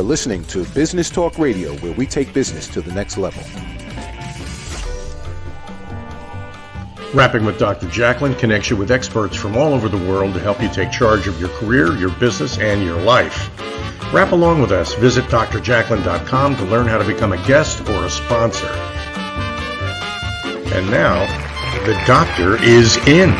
You're listening to Business Talk Radio, where we take business to the next level. Rapping with Dr. Jacqueline connects you with experts from all over the world to help you take charge of your career, your business, and your life. Rap along with us. Visit drjacqueline.com to learn how to become a guest or a sponsor. And now, the doctor is in.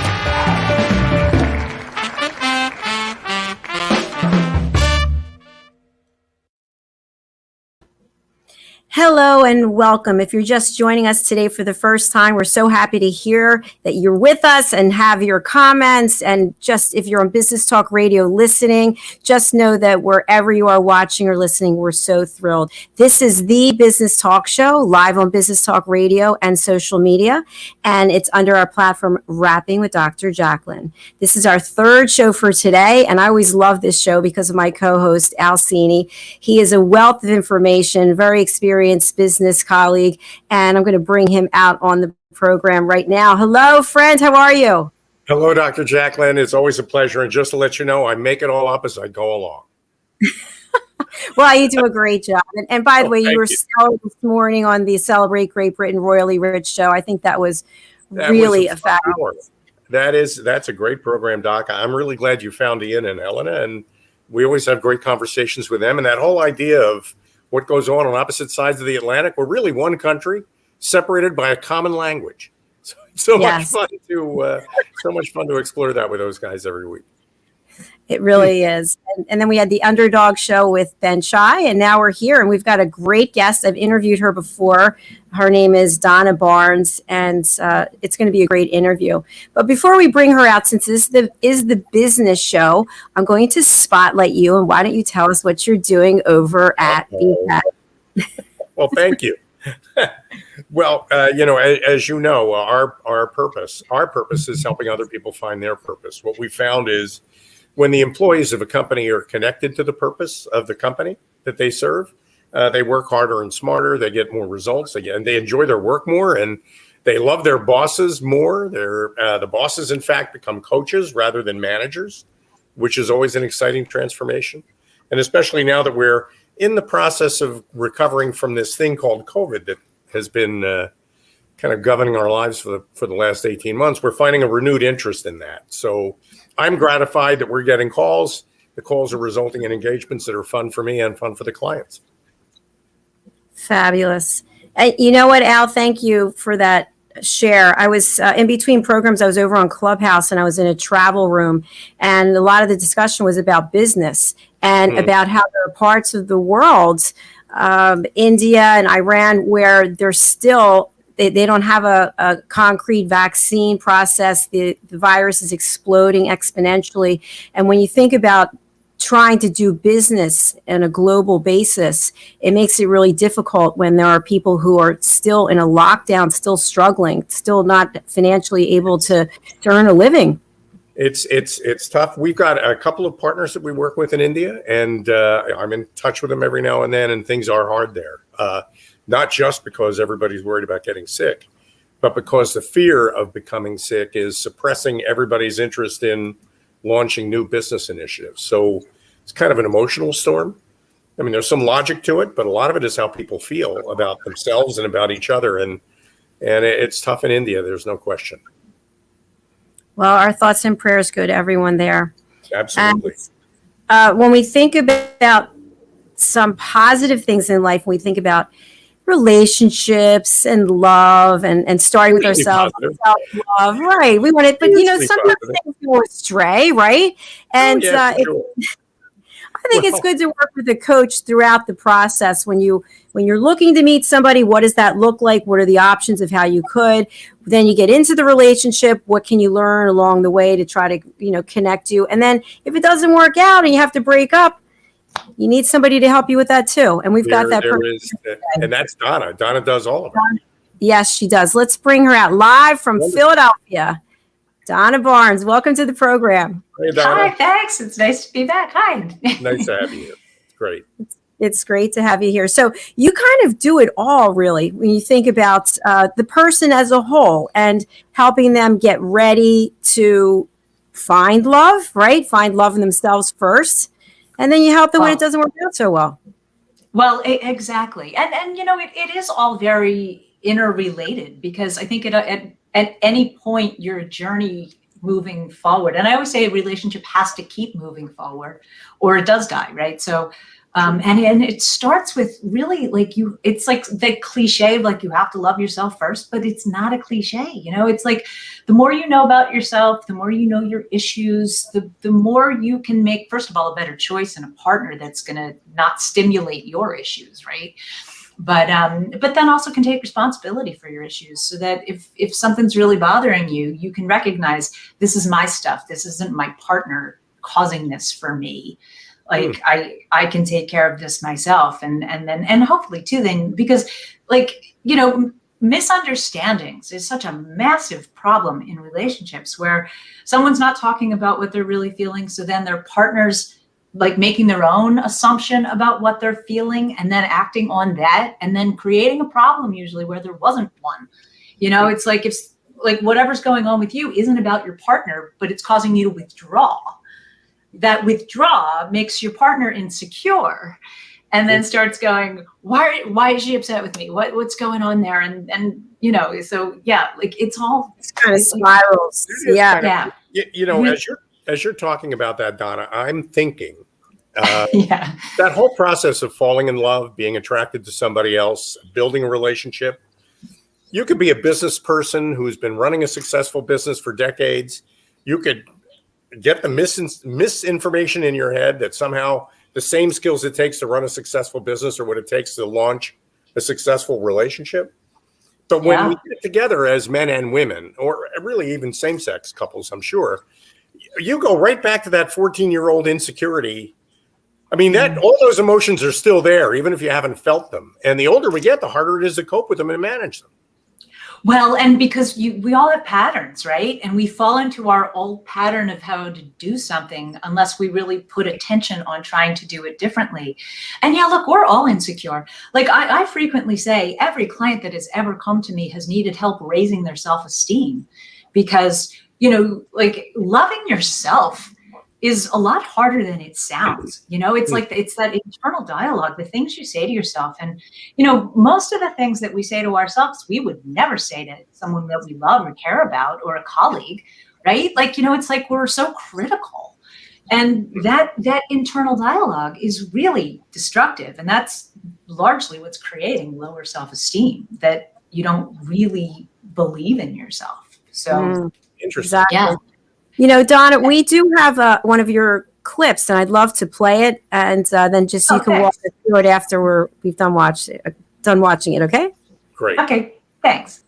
Hello and welcome. If you're just joining us today for the first time, we're so happy to hear that you're with us and have your comments. And just if you're on Business Talk Radio listening, just know that wherever you are watching or listening, we're so thrilled. This is the Business Talk Show, live on Business Talk Radio and social media. And it's under our platform, Rapping with Dr. Jacqueline. This is our third show for today. And I always love this show because of my co-host, Cini. He is a wealth of information, very experienced business colleague, and I'm going to bring him out on the program right now. Hello, friend. How are you? Hello, Dr. Jacqueline. It's always a pleasure. And just to let you know, I make it all up as I go along. Well, you do a great job. And by the way, you were stellar this morning on the Celebrate Great Britain Royally Rich show. I think that was really a fabulous. That's a great program, Doc. I'm really glad you found Ian and Helena, and we always have great conversations with them. And that whole idea of what goes on opposite sides of the Atlantic. We're really one country separated by a common language. So much fun to explore that with those guys every week. It really is. And then we had the Underdog show with Ben Shai, and now we're here and we've got a great guest. I've interviewed her before. Her name is Donna Barnes, and it's going to be a great interview. But before we bring her out, since this is the business show, I'm going to spotlight you. And why don't you tell us what you're doing over at BPAC? Well, thank you. Well, as you know, our purpose is helping other people find their purpose. What we found is when the employees of a company are connected to the purpose of the company that they serve, they work harder and smarter. They get more results. They enjoy their work more, and they love their bosses more. The bosses, in fact, become coaches rather than managers, which is always an exciting transformation. And especially now that we're in the process of recovering from this thing called COVID that has been kind of governing our lives for the last 18 months, we're finding a renewed interest in that. So I'm gratified that we're getting calls. The calls are resulting in engagements that are fun for me and fun for the clients. Fabulous. You know what, Al? Thank you for that share. I was in between programs. I was over on Clubhouse and I was in a travel room, and a lot of the discussion was about business and about how there are parts of the world, India and Iran, where they're still they don't have a concrete vaccine process. The virus is exploding exponentially. And when you think about trying to do business on a global basis, it makes it really difficult when there are people who are still in a lockdown, still struggling, still not financially able to earn a living. It's tough. We've got a couple of partners that we work with in India, and I'm in touch with them every now and then, and things are hard there. Not just because everybody's worried about getting sick, but because the fear of becoming sick is suppressing everybody's interest in launching new business initiatives. So it's kind of an emotional storm. I mean, there's some logic to it, but a lot of it is how people feel about themselves and about each other. And it's tough in India. There's no question. Well, our thoughts and prayers go to everyone there. Absolutely. And, when we think about some positive things in life, we think about relationships and love and starting with ourselves, self-love, right? We want it, but sometimes things go astray, right? And I think it's good to work with a coach throughout the process. When you're looking to meet somebody, what does that look like? What are the options of how you could? Then you get into the relationship. What can you learn along the way to try to connect you? And then if it doesn't work out and you have to break up, you need somebody to help you with that too. And we've got that. And that's Donna. Donna does all of it. Yes, she does. Let's bring her out live from Philadelphia. Donna Barnes, welcome to the program. Hey, Donna. Hi, thanks. It's nice to be back. Hi. Nice to have you here. It's great. It's great to have you here. So you kind of do it all, really, when you think about the person as a whole and helping them get ready to find love, right? Find love in themselves first. And then you help them when it doesn't work out so well. Well, exactly. And it is all very interrelated, because I think at any point your journey moving forward, and I always say a relationship has to keep moving forward or it does die, right? So and it starts with really it's like the cliche of like you have to love yourself first, but it's not a cliche. It's like the more you know about yourself, the more you know your issues, the more you can make, first of all, a better choice in a partner that's going to not stimulate your issues, right? But then also can take responsibility for your issues, so that if something's really bothering you, you can recognize, this is my stuff. This isn't my partner causing this for me. Like I can take care of this myself, and hopefully too then, because misunderstandings is such a massive problem in relationships, where someone's not talking about what they're really feeling, so then their partner's like making their own assumption about what they're feeling and then acting on that, and then creating a problem usually where there wasn't one. It's like, if like whatever's going on with you isn't about your partner, but it's causing you to withdraw. That withdraw makes your partner insecure, and then starts going, why is she upset with me? What's going on there? And so yeah, like it's kind of spirals. Yeah. As you're talking about that, Donna, I'm thinking Yeah. that whole process of falling in love, being attracted to somebody else, building a relationship. You could be a business person who's been running a successful business for decades. You could get the misinformation in your head that somehow the same skills it takes to run a successful business or what it takes to launch a successful relationship. But when we get together as men and women, or really even same-sex couples, I'm sure, you go right back to that 14-year-old insecurity. I mean, all those emotions are still there, even if you haven't felt them. And the older we get, the harder it is to cope with them and manage them. Well, and because we all have patterns, right? And we fall into our old pattern of how to do something unless we really put attention on trying to do it differently. And yeah, look, we're all insecure. Like I frequently say, every client that has ever come to me has needed help raising their self-esteem, because, like loving yourself is a lot harder than it sounds. It's like, it's that internal dialogue, the things you say to yourself. And, most of the things that we say to ourselves, we would never say to someone that we love or care about, or a colleague, right? Like, it's like we're so critical. And that internal dialogue is really destructive. And that's largely what's creating lower self-esteem, that you don't really believe in yourself. So Interesting. yeah. Donna, we do have one of your clips, and I'd love to play it, and then just you can walk us through it after we've done watching it. Okay? Great. Okay. Thanks.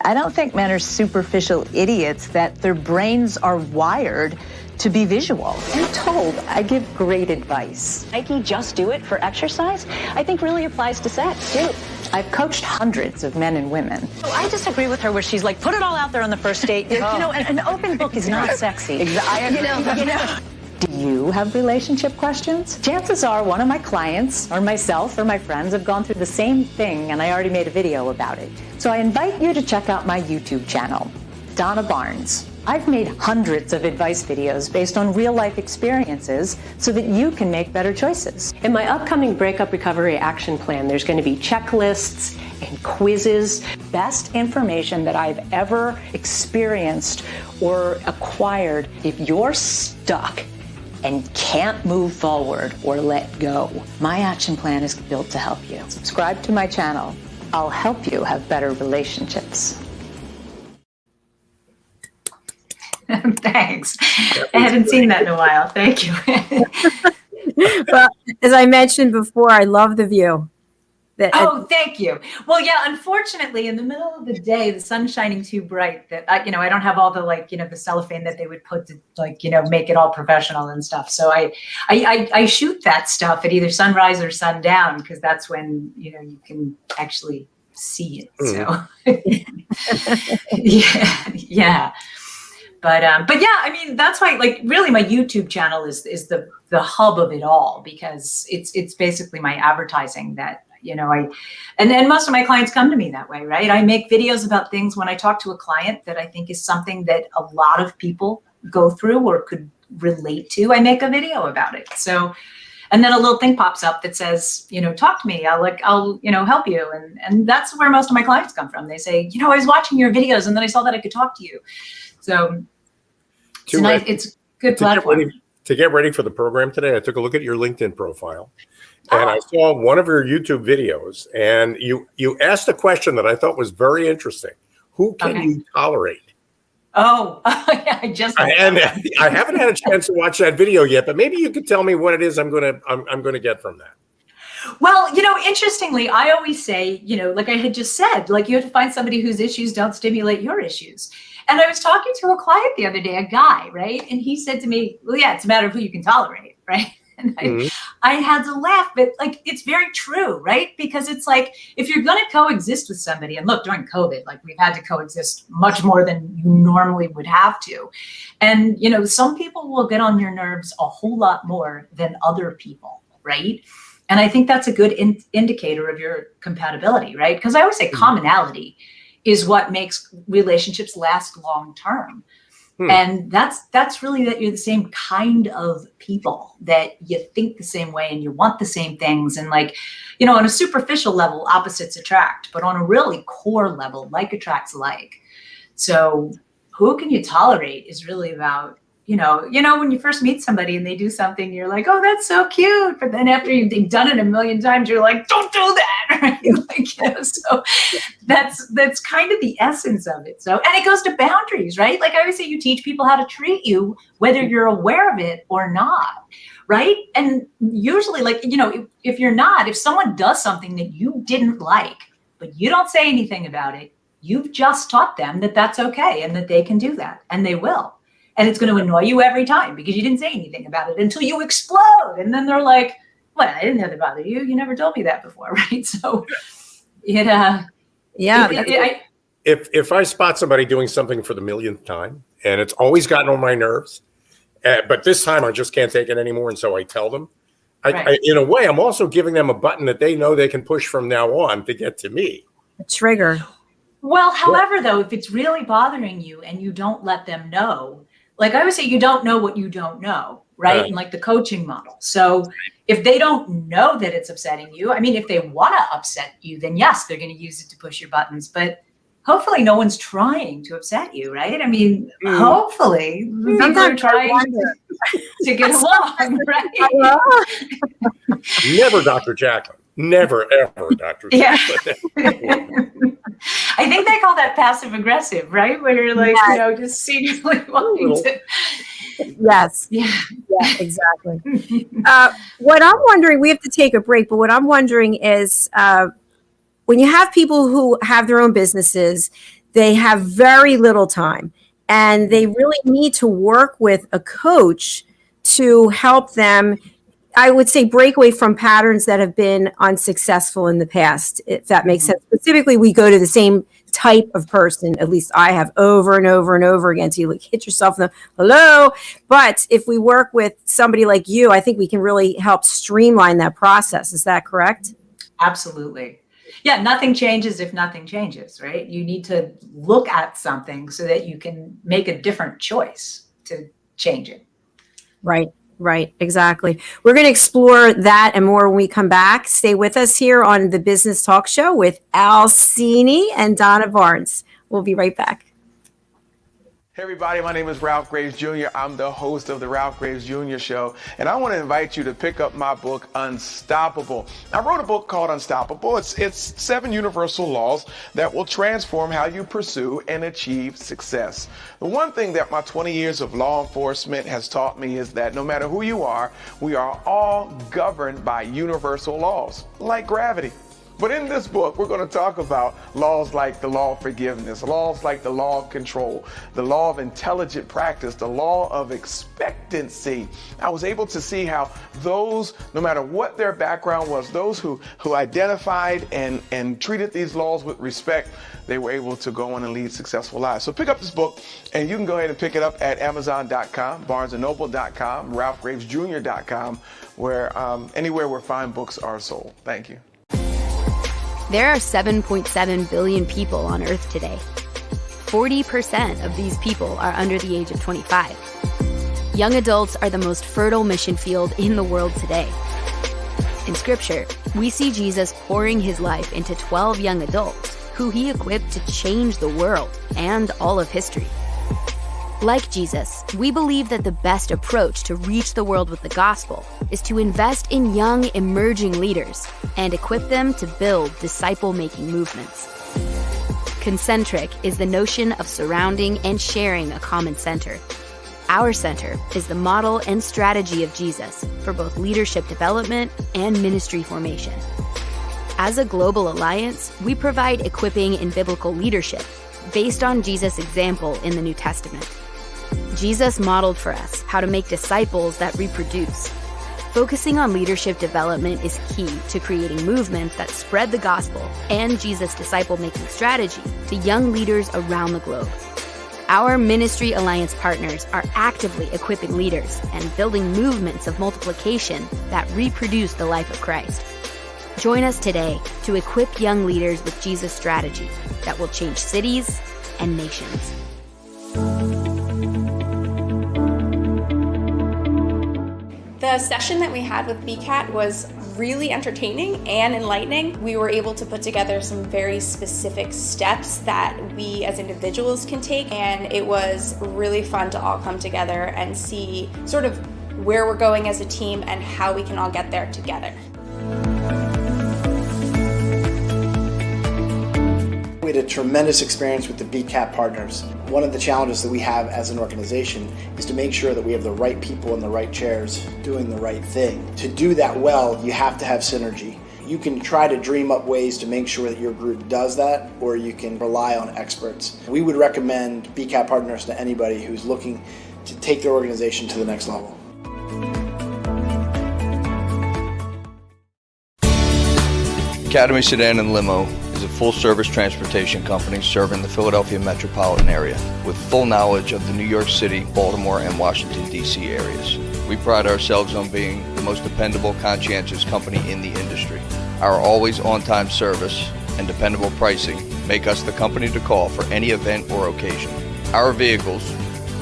I don't think men are superficial idiots, that their brains are wired to be visual. I'm told I give great advice. Nike Just Do It for exercise, I think really applies to sex too. I've coached hundreds of men and women. So I disagree with her where she's like, put it all out there on the first date. An open book is not sexy. Do you have relationship questions? Chances are one of my clients or myself or my friends have gone through the same thing, and I already made a video about it. So I invite you to check out my YouTube channel, Donna Barnes. I've made hundreds of advice videos based on real-life experiences so that you can make better choices. In my upcoming Breakup Recovery Action Plan, there's going to be checklists and quizzes, Best information that I've ever experienced or acquired. If you're stuck and can't move forward or let go, my action plan is built to help you. Subscribe to my channel. I'll help you have better relationships. Thanks. I haven't seen that in a while. Thank you. Well, as I mentioned before, I love the view. Thank you. Well, yeah, unfortunately, in the middle of the day, the sun's shining too bright that I don't have all the the cellophane that they would put to make it all professional and stuff. So I shoot that stuff at either sunrise or sundown, because that's when you can actually see it. So yeah. But yeah, I mean, that's why really my YouTube channel is the hub of it all, because it's basically my advertising that and most of my clients come to me that way, right? I make videos about things when I talk to a client that I think is something that a lot of people go through or could relate to. I make a video about it. So, And then a little thing pops up that says, talk to me. I'll help you. And that's where most of my clients come from. They say, I was watching your videos and then I saw that I could talk to you. So it's a good platform. To get ready for the program today, I took a look at your LinkedIn profile and I saw one of your YouTube videos, and you asked a question that I thought was very interesting. Who can you tolerate? Oh, yeah, I haven't had a chance to watch that video yet, but maybe you could tell me what it is I'm going to get from that. Well, interestingly, I always say, like I had just said, like you have to find somebody whose issues don't stimulate your issues. And I was talking to a client the other day, a guy, right? And he said to me, well, yeah, it's a matter of who you can tolerate, right? And I had to laugh, but like, it's very true, right? Because it's like, if you're going to coexist with somebody, and look, during COVID, like we've had to coexist much more than you normally would have to. And, some people will get on your nerves a whole lot more than other people, right? And I think that's a good indicator of your compatibility, right? Because I always say commonality is what makes relationships last long term. And that's really that you're the same kind of people, that you think the same way and you want the same things. And like, on a superficial level, opposites attract, but on a really core level, like attracts like. So who can you tolerate is really about, when you first meet somebody and they do something, you're like, oh, that's so cute. But then after they've done it a million times, you're like, don't do that. Right? So that's kind of the essence of it. So, and it goes to boundaries, right? Like I always say, you teach people how to treat you, whether you're aware of it or not. Right. And usually, like, if someone does something that you didn't like, but you don't say anything about it, you've just taught them that that's okay and that they can do that, and they will. And it's going to annoy you every time because you didn't say anything about it until you explode. And then they're like, well, I didn't have to bother you. You never told me that before. Right. So if I spot somebody doing something for the millionth time, and it's always gotten on my nerves, but this time I just can't take it anymore. And so I tell them, I, in a way, I'm also giving them a button that they know they can push from now on to get to me. A trigger. Well, however, though, if it's really bothering you and you don't let them know, like I would say, you don't know what you don't know, right? And like the coaching model. So if they don't know that it's upsetting you, I mean, if they want to upset you, then yes, they're going to use it to push your buttons. But hopefully no one's trying to upset you, right? I mean, hopefully people are trying to get along, right? Never Dr. Jacqueline. Never, ever Dr. Jacqueline. I think they call that passive aggressive, right? Where you're like, just secretly wanting to. Yes. Yeah, exactly. What I'm wondering, we have to take a break, but what I'm wondering is when you have people who have their own businesses, they have very little time and they really need to work with a coach to help them, I would say, break away from patterns that have been unsuccessful in the past, if that makes sense. Specifically, we go to the same type of person, at least I have, over and over and over again. So you like hit yourself in the hello. But if we work with somebody like you, I think we can really help streamline that process. Is that correct? Absolutely. Yeah, nothing changes if nothing changes, right? You need to look at something so that you can make a different choice to change it. Right, exactly. We're going to explore that and more when we come back. Stay with us here on the Business Talk Show with Cini and Donna Barnes. We'll be right back. Hey everybody, my name is Ralph Graves Jr. I'm the host of the Ralph Graves Jr. Show, and I want to invite you to pick up my book, Unstoppable. I wrote a book called Unstoppable. It's 7 universal laws that will transform how you pursue and achieve success. The one thing that my 20 years of law enforcement has taught me is that no matter who you are, we are all governed by universal laws, like gravity. But in this book, we're going to talk about laws like the law of forgiveness, laws like the law of control, the law of intelligent practice, the law of expectancy. I was able to see how those, no matter what their background was, those who identified and treated these laws with respect, they were able to go on and lead successful lives. So pick up this book, and you can go ahead and pick it up at Amazon.com, BarnesandNoble.com, RalphGravesJr.com, where anywhere where fine books are sold. Thank you. There are 7.7 billion people on Earth today. 40% of these people are under the age of 25. Young adults are the most fertile mission field in the world today. In Scripture, we see Jesus pouring his life into 12 young adults who he equipped to change the world and all of history. Like Jesus, we believe that the best approach to reach the world with the gospel is to invest in young, emerging leaders and equip them to build disciple-making movements. Concentric is the notion of surrounding and sharing a common center. Our center is the model and strategy of Jesus for both leadership development and ministry formation. As a global alliance, we provide equipping in biblical leadership based on Jesus' example in the New Testament. Jesus modeled for us how to make disciples that reproduce. Focusing on leadership development is key to creating movements that spread the gospel and Jesus' disciple-making strategy to young leaders around the globe. Our Ministry Alliance partners are actively equipping leaders and building movements of multiplication that reproduce the life of Christ. Join us today to equip young leaders with Jesus' strategy that will change cities and nations. The session that we had with BCAT was really entertaining and enlightening. We were able to put together some very specific steps that we as individuals can take, and it was really fun to all come together and see sort of where we're going as a team and how we can all get there together. We had a tremendous experience with the BCAT partners. One of the challenges that we have as an organization is to make sure that we have the right people in the right chairs doing the right thing. To do that well, you have to have synergy. You can try to dream up ways to make sure that your group does that, or you can rely on experts. We would recommend BCAT partners to anybody who's looking to take their organization to the next level. Academy Sedan and Limo is a full-service transportation company serving the Philadelphia metropolitan area with full knowledge of the New York City, Baltimore, and Washington, D.C. areas. We pride ourselves on being the most dependable, conscientious company in the industry. Our always on-time service and dependable pricing make us the company to call for any event or occasion. Our vehicles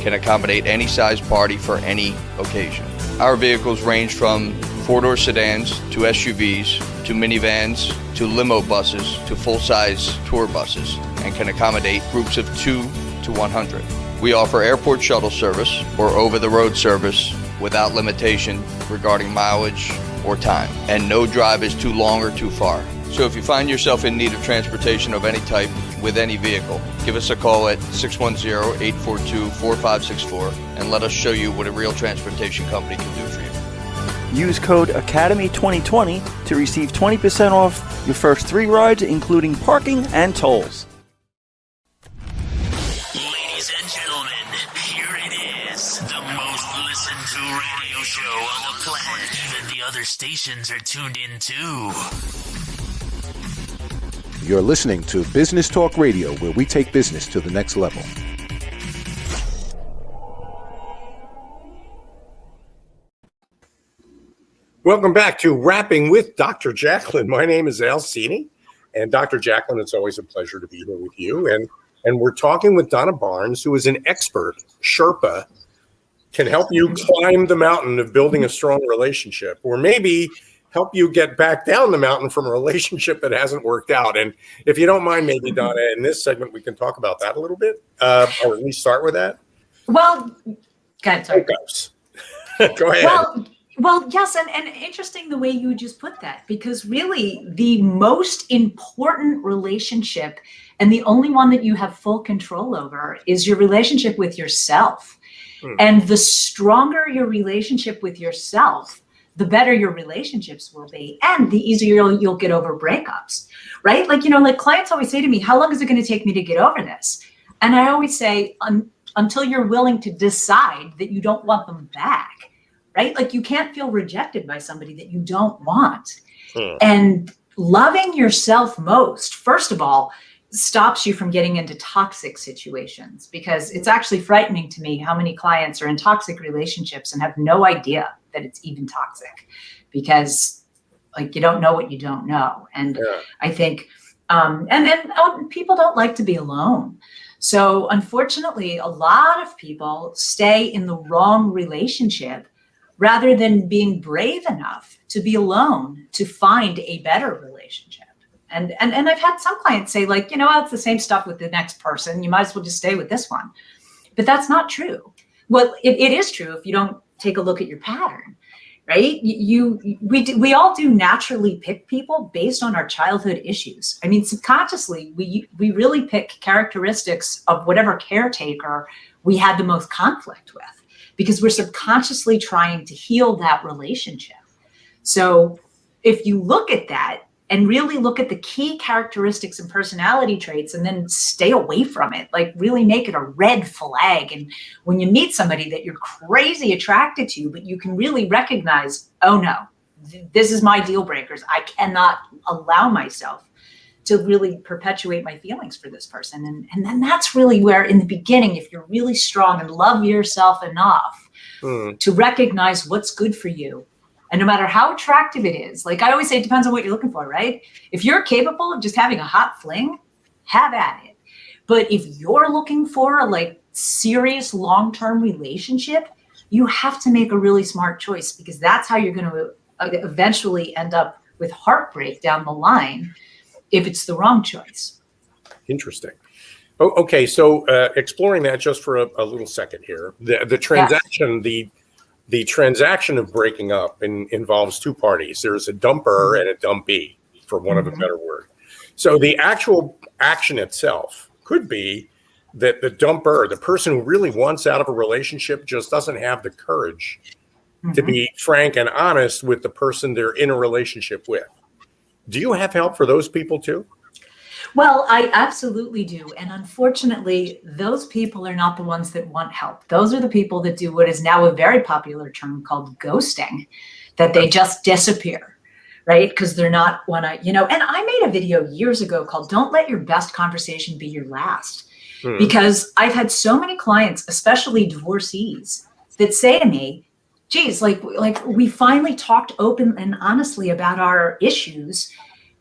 can accommodate any size party for any occasion. Our vehicles range from four-door sedans to SUVs to minivans to limo buses to full-size tour buses and can accommodate groups of 2 to 100. We offer airport shuttle service or over-the-road service without limitation regarding mileage or time, and no drive is too long or too far. So if you find yourself in need of transportation of any type with any vehicle, give us a call at 610-842-4564 and let us show you what a real transportation company can do for you. Use code ACADEMY2020 to receive 20% off your first 3 rides, including parking and tolls. Ladies and gentlemen, here it is, the most listened to radio show on the planet. Even the other stations are tuned in too. You're listening to Business Talk Radio, where we take business to the next level. Welcome back to Rapping with Dr. Jacqueline. My name is Cini, and Dr. Jacqueline, it's always a pleasure to be here with you. And we're talking with Donna Barnes, who is an expert, Sherpa, can help you climb the mountain of building a strong relationship, or maybe help you get back down the mountain from a relationship that hasn't worked out. And if you don't mind, maybe, Donna, in this segment, we can talk about that a little bit, or at least start with that. Well, go ahead, sorry. Go ahead. Well, yes, and interesting the way you just put that, because really the most important relationship and the only one that you have full control over is your relationship with yourself. And the stronger your relationship with yourself, the better your relationships will be, and the easier you'll get over breakups, right? Like, like clients always say to me, how long is it going to take me to get over this? And I always say, until you're willing to decide that you don't want them back. Right? Like, you can't feel rejected by somebody that you don't want. And loving yourself most, first of all, stops you from getting into toxic situations, because it's actually frightening to me how many clients are in toxic relationships and have no idea that it's even toxic, because like, you don't know what you don't know. And I think, and people don't like to be alone. So unfortunately, a lot of people stay in the wrong relationship rather than being brave enough to be alone to find a better relationship. And I've had some clients say, like, you know, it's the same stuff with the next person. You might as well just stay with this one. But that's not true. Well, it is true if you don't take a look at your pattern, right? We all do naturally pick people based on our childhood issues. I mean, subconsciously, we really pick characteristics of whatever caretaker we had the most conflict with, because we're subconsciously trying to heal that relationship. So if you look at that and really look at the key characteristics and personality traits and then stay away from it, like really make it a red flag. And when you meet somebody that you're crazy attracted to, but you can really recognize, oh no, this is my deal breakers. I cannot allow myself to really perpetuate my feelings for this person. And then that's really where, in the beginning, if you're really strong and love yourself enough to recognize what's good for you, and no matter how attractive it is, like I always say, it depends on what you're looking for, right? If you're capable of just having a hot fling, have at it. But if you're looking for a like serious long-term relationship, you have to make a really smart choice, because that's how you're going to eventually end up with heartbreak down the line if it's the wrong choice. Interesting. Oh, okay, so exploring that just for a little second here, the transaction, the transaction of breaking up involves two parties. There's a dumper and a dumpee, for want of a better word. So the actual action itself could be that the dumper, the person who really wants out of a relationship, just doesn't have the courage to be frank and honest with the person they're in a relationship with. Do you have help for those people too? Well, I absolutely do. And unfortunately, those people are not the ones that want help. Those are the people that do what is now a very popular term called ghosting, that they just disappear, right? Because they're not and I made a video years ago called "Don't Let Your Best Conversation Be Your Last." Because I've had so many clients, especially divorcees, that say to me, geez, like we finally talked open and honestly about our issues,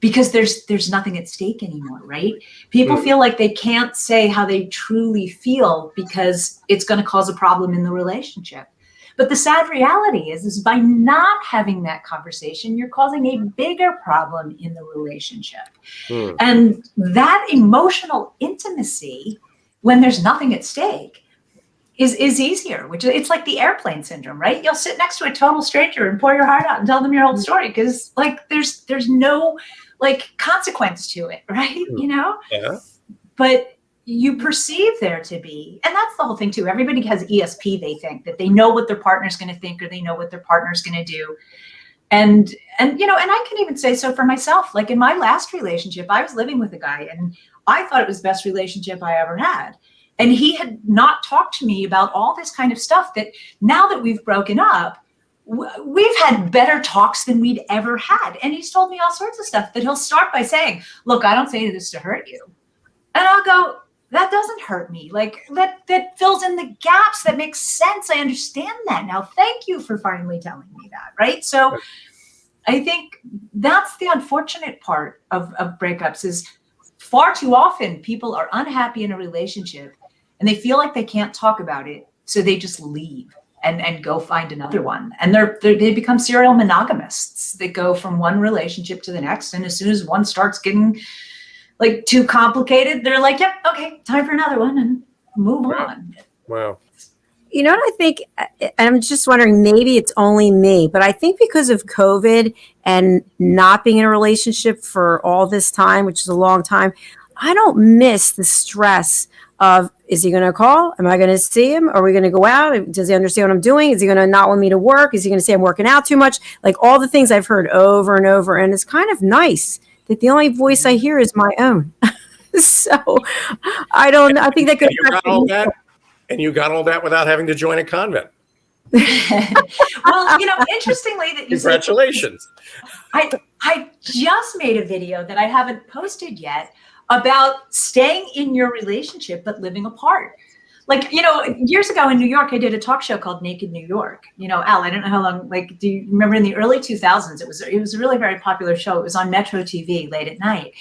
because there's nothing at stake anymore, right? People feel like they can't say how they truly feel because it's going to cause a problem in the relationship. But the sad reality is by not having that conversation, you're causing a bigger problem in the relationship. And that emotional intimacy, when there's nothing at stake, is easier, which it's like the airplane syndrome, right? You'll sit next to a total stranger and pour your heart out and tell them your whole story, because like there's no like consequence to it, right? You know? Yeah. But you perceive there to be, and that's the whole thing too. Everybody has ESP. They think that they know what their partner's going to think, or they know what their partner's going to do. And and I can even say so for myself. Like in my last relationship, I was living with a guy and I thought it was the best relationship I ever had. And he had not talked to me about all this kind of stuff that now that we've broken up, we've had better talks than we'd ever had. And he's told me all sorts of stuff that he'll start by saying, look, I don't say this to hurt you. And I'll go, that doesn't hurt me. Like that fills in the gaps. That makes sense. I understand that now. Thank you for finally telling me that. Right. So I think that's the unfortunate part of breakups is far too often people are unhappy in a relationship and they feel like they can't talk about it. So they just leave and go find another one. And they become serial monogamists. They go from one relationship to the next. And as soon as one starts getting like too complicated, they're like, yep, okay, time for another one, and move on. Wow. You know what I think, and I'm just wondering, maybe it's only me, but I think because of COVID and not being in a relationship for all this time, which is a long time, I don't miss the stress of, is he going to call? Am I going to see him? Are we going to go out? Does he understand what I'm doing? Is he going to not want me to work? Is he going to say I'm working out too much? Like all the things I've heard over and over. And it's kind of nice that the only voice I hear is my own. So I think that could you got all that, and you got all that without having to join a convent. Well, interestingly that you congratulations. I just made a video that I haven't posted yet about staying in your relationship but living apart. Like, years ago in New York, I did a talk show called Naked New York. Al, I don't know how long, like, do you remember in the early 2000s, it was a really very popular show. It was on Metro TV late at night.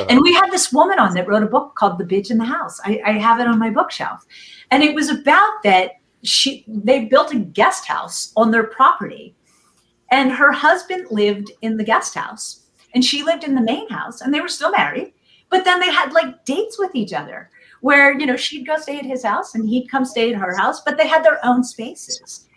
And we had this woman on that wrote a book called The Bitch in the House. I have it on my bookshelf. And it was about that they built a guest house on their property, and her husband lived in the guest house and she lived in the main house, and they were still married. But then they had like dates with each other where, you know, she'd go stay at his house and he'd come stay at her house, but they had their own spaces.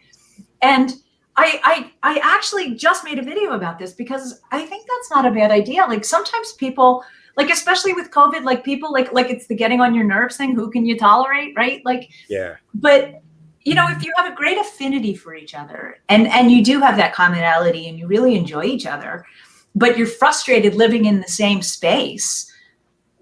And I actually just made a video about this because I think that's not a bad idea. Like sometimes people, like, especially with COVID, like people like it's the getting on your nerves thing. Who can you tolerate? Right. Like, yeah. But you know, if you have a great affinity for each other and you do have that commonality and you really enjoy each other, but you're frustrated living in the same space,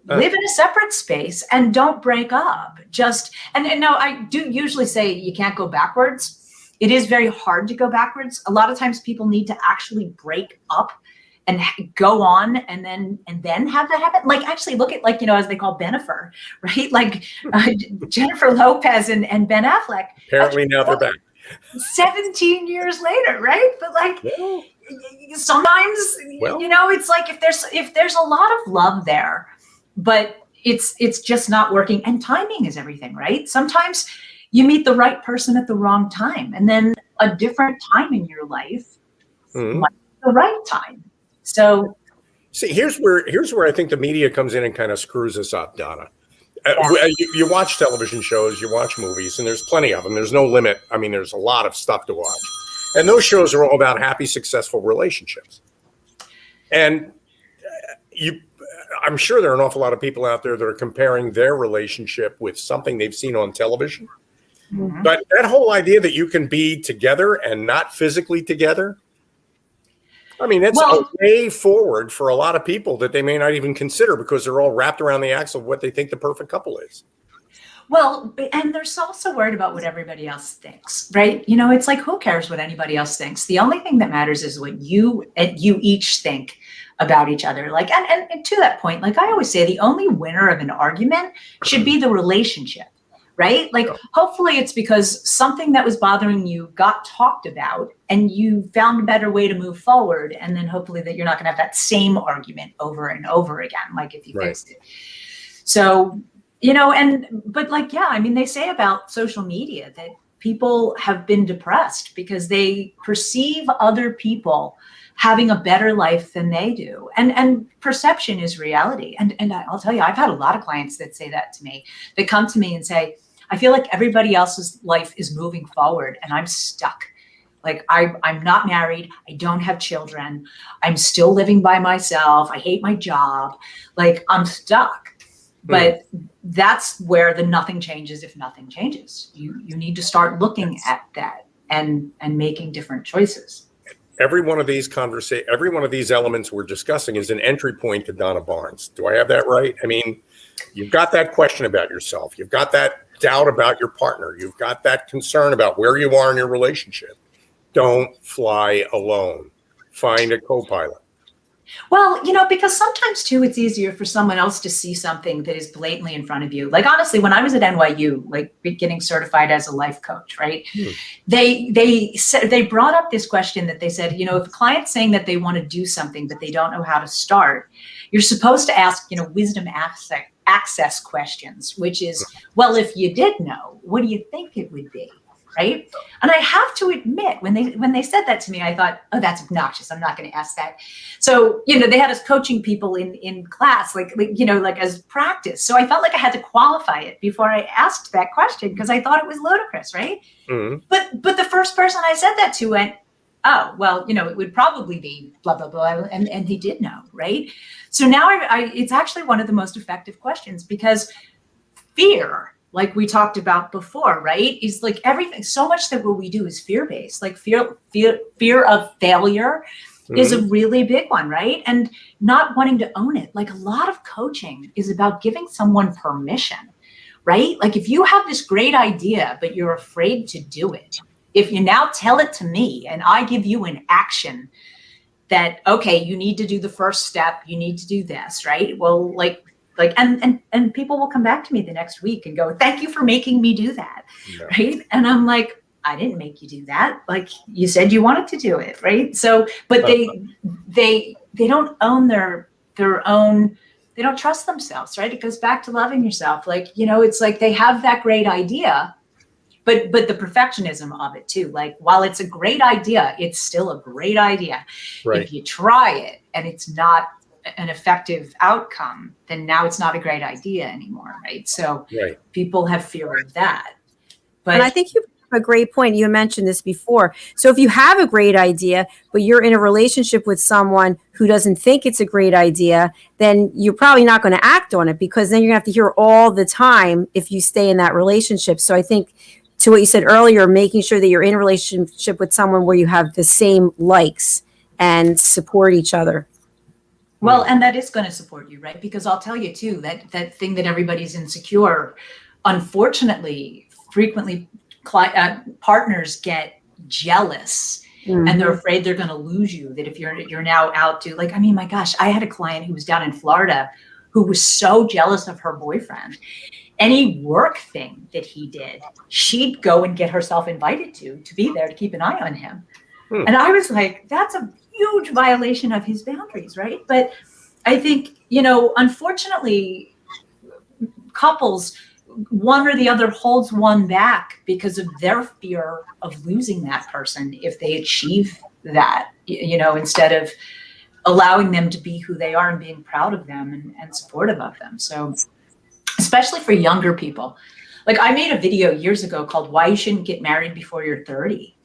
live in a separate space and don't break up. Just, and no, I do usually say you can't go backwards. It is very hard to go backwards. A lot of times people need to actually break up and go on and then have that happen. Like actually look at, like, you know, as they call Bennifer, right? Like Jennifer Lopez and Ben Affleck. Apparently now they're back. 17 years later, right? But like sometimes, you know, it's like if there's a lot of love there, but it's just not working, and timing is everything, right? Sometimes you meet the right person at the wrong time, and then a different time in your life might be the right time. So see, here's where I think the media comes in and kind of screws us up, Donna. You watch television shows, you watch movies, and there's plenty of them. There's no limit. I mean, there's a lot of stuff to watch. And those shows are all about happy, successful relationships. And I'm sure there are an awful lot of people out there that are comparing their relationship with something they've seen on television. Mm-hmm. But that whole idea that you can be together and not physically together, I mean, that's a way forward for a lot of people that they may not even consider because they're all wrapped around the axle of what they think the perfect couple is. Well, and they're also worried about what everybody else thinks, right? You know, it's like, who cares what anybody else thinks? The only thing that matters is what you each think about each other. Like, and to that point, like I always say, the only winner of an argument should be the relationship, right? Like, hopefully it's because something that was bothering you got talked about and you found a better way to move forward. And then hopefully that you're not going to have that same argument over and over again, like if you fixed it. So, you know, but like, yeah, I mean, they say about social media that people have been depressed because they perceive other people having a better life than they do. And perception is reality. And I'll tell you, I've had a lot of clients that say that to me. They come to me and say, I feel like everybody else's life is moving forward and I'm stuck. Like I'm not married. I don't have children. I'm still living by myself. I hate my job. Like I'm stuck. But that's where the nothing changes if nothing changes. You need to start looking at that and making different choices. Every one of these elements we're discussing is an entry point to Donna Barnes. Do I have that right? I mean, you've got that question about yourself. You've got that doubt about your partner. You've got that concern about where you are in your relationship. Don't fly alone. Find a co-pilot. Well, you know, because sometimes too, it's easier for someone else to see something that is blatantly in front of you. Like, honestly, when I was at NYU, like getting certified as a life coach, right? They brought up this question that they said, you know, if a client's saying that they want to do something, but they don't know how to start, you're supposed to ask, you know, wisdom access questions, which is, well, if you did know, what do you think it would be? Right. And I have to admit, when they said that to me, I thought, oh, that's obnoxious. I'm not going to ask that. So, you know, they had us coaching people in class, like, you know, like as practice. So I felt like I had to qualify it before I asked that question because I thought it was ludicrous. Right. Mm-hmm. But the first person I said that to went, oh, well, you know, it would probably be blah, blah, blah. And he did know. Right. So now it's actually one of the most effective questions because fear, like we talked about before, right? Is like everything, so much that what we do is fear-based, like fear of failure is a really big one, right? And not wanting to own it. Like a lot of coaching is about giving someone permission, right? Like if you have this great idea, but you're afraid to do it, if you now tell it to me and I give you an action that, okay, you need to do the first step, you need to do this, right? Well, and people will come back to me the next week and go, thank you for making me do that. Yeah. Right. And I'm like, I didn't make you do that. Like you said you wanted to do it. Right. So, but they don't own their own, they don't trust themselves. Right. It goes back to loving yourself. Like, you know, it's like they have that great idea, but the perfectionism of it too. Like, while it's a great idea, it's still a great idea. Right. If you try it and it's not an effective outcome, then now it's not a great idea anymore, right? So people have fear of that. But and I think you have a great point. You mentioned this before. So if you have a great idea, but you're in a relationship with someone who doesn't think it's a great idea, then you're probably not going to act on it, because then you're going to have to hear all the time if you stay in that relationship. So I think, to what you said earlier, making sure that you're in a relationship with someone where you have the same likes and support each other. Well, and that is going to support you, right? Because I'll tell you too, that thing that everybody's insecure, unfortunately, frequently partners get jealous and they're afraid they're going to lose you. That if you're now out to, like, I mean, my gosh, I had a client who was down in Florida who was so jealous of her boyfriend. Any work thing that he did, she'd go and get herself invited to be there to keep an eye on him. And I was like, that's a huge violation of his boundaries, right? But I think, unfortunately, couples, one or the other holds one back because of their fear of losing that person if they achieve that, instead of allowing them to be who they are and being proud of them and supportive of them. So especially for younger people, like, I made a video years ago called "Why You Shouldn't Get Married Before You're 30."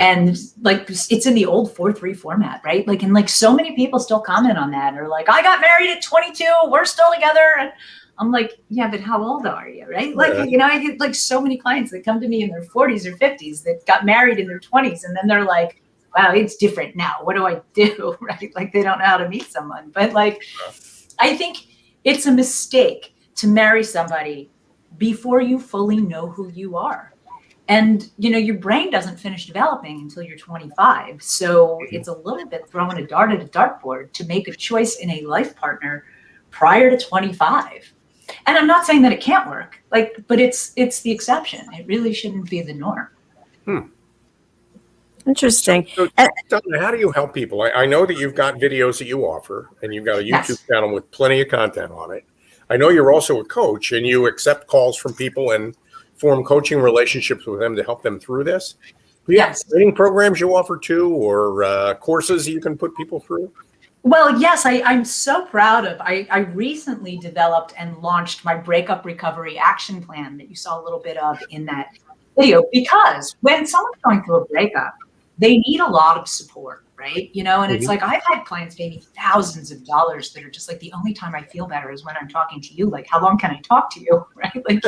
And like, it's in the old 4-3 format, right? Like, and like, so many people still comment on that, or like, I got married at 22, we're still together. And I'm like, yeah, but how old are you, right? Like, I get like so many clients that come to me in their 40s or 50s that got married in their 20s. And then they're like, wow, it's different now. What do I do? Right? Like, they don't know how to meet someone. But like, I think it's a mistake to marry somebody before you fully know who you are. And, your brain doesn't finish developing until you're 25. So it's a little bit throwing a dart at a dartboard to make a choice in a life partner prior to 25. And I'm not saying that it can't work, but it's the exception. It really shouldn't be the norm. Interesting. So, Donna, how do you help people? I know that you've got videos that you offer, and you've got a YouTube channel with plenty of content on it. I know you're also a coach, and you accept calls from people and form coaching relationships with them to help them through this. Do you have training programs you offer too, or courses you can put people through? Well, yes, I'm so proud of. I recently developed and launched my Breakup Recovery Action Plan that you saw a little bit of in that video, because when someone's going through a breakup, they need a lot of support, right? And it's like, I've had clients pay me thousands of dollars that are just like, the only time I feel better is when I'm talking to you. Like, how long can I talk to you? Right? Like,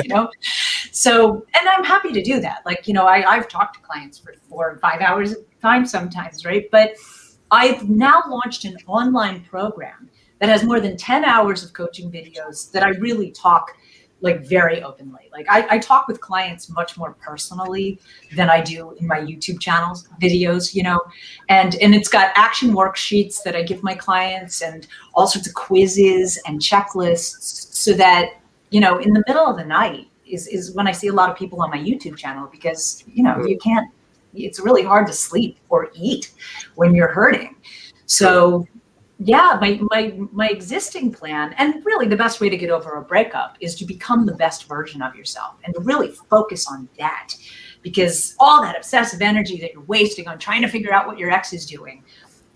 so, and I'm happy to do that. Like, I've talked to clients for 4 or 5 hours at a time sometimes, right? But I've now launched an online program that has more than 10 hours of coaching videos that I really talk like very openly. Like, I talk with clients much more personally than I do in my YouTube channels videos, and it's got action worksheets that I give my clients and all sorts of quizzes and checklists, so that, in the middle of the night is when I see a lot of people on my YouTube channel, because, you can't, it's really hard to sleep or eat when you're hurting. So yeah, my existing plan, and really the best way to get over a breakup, is to become the best version of yourself and to really focus on that, because all that obsessive energy that you're wasting on trying to figure out what your ex is doing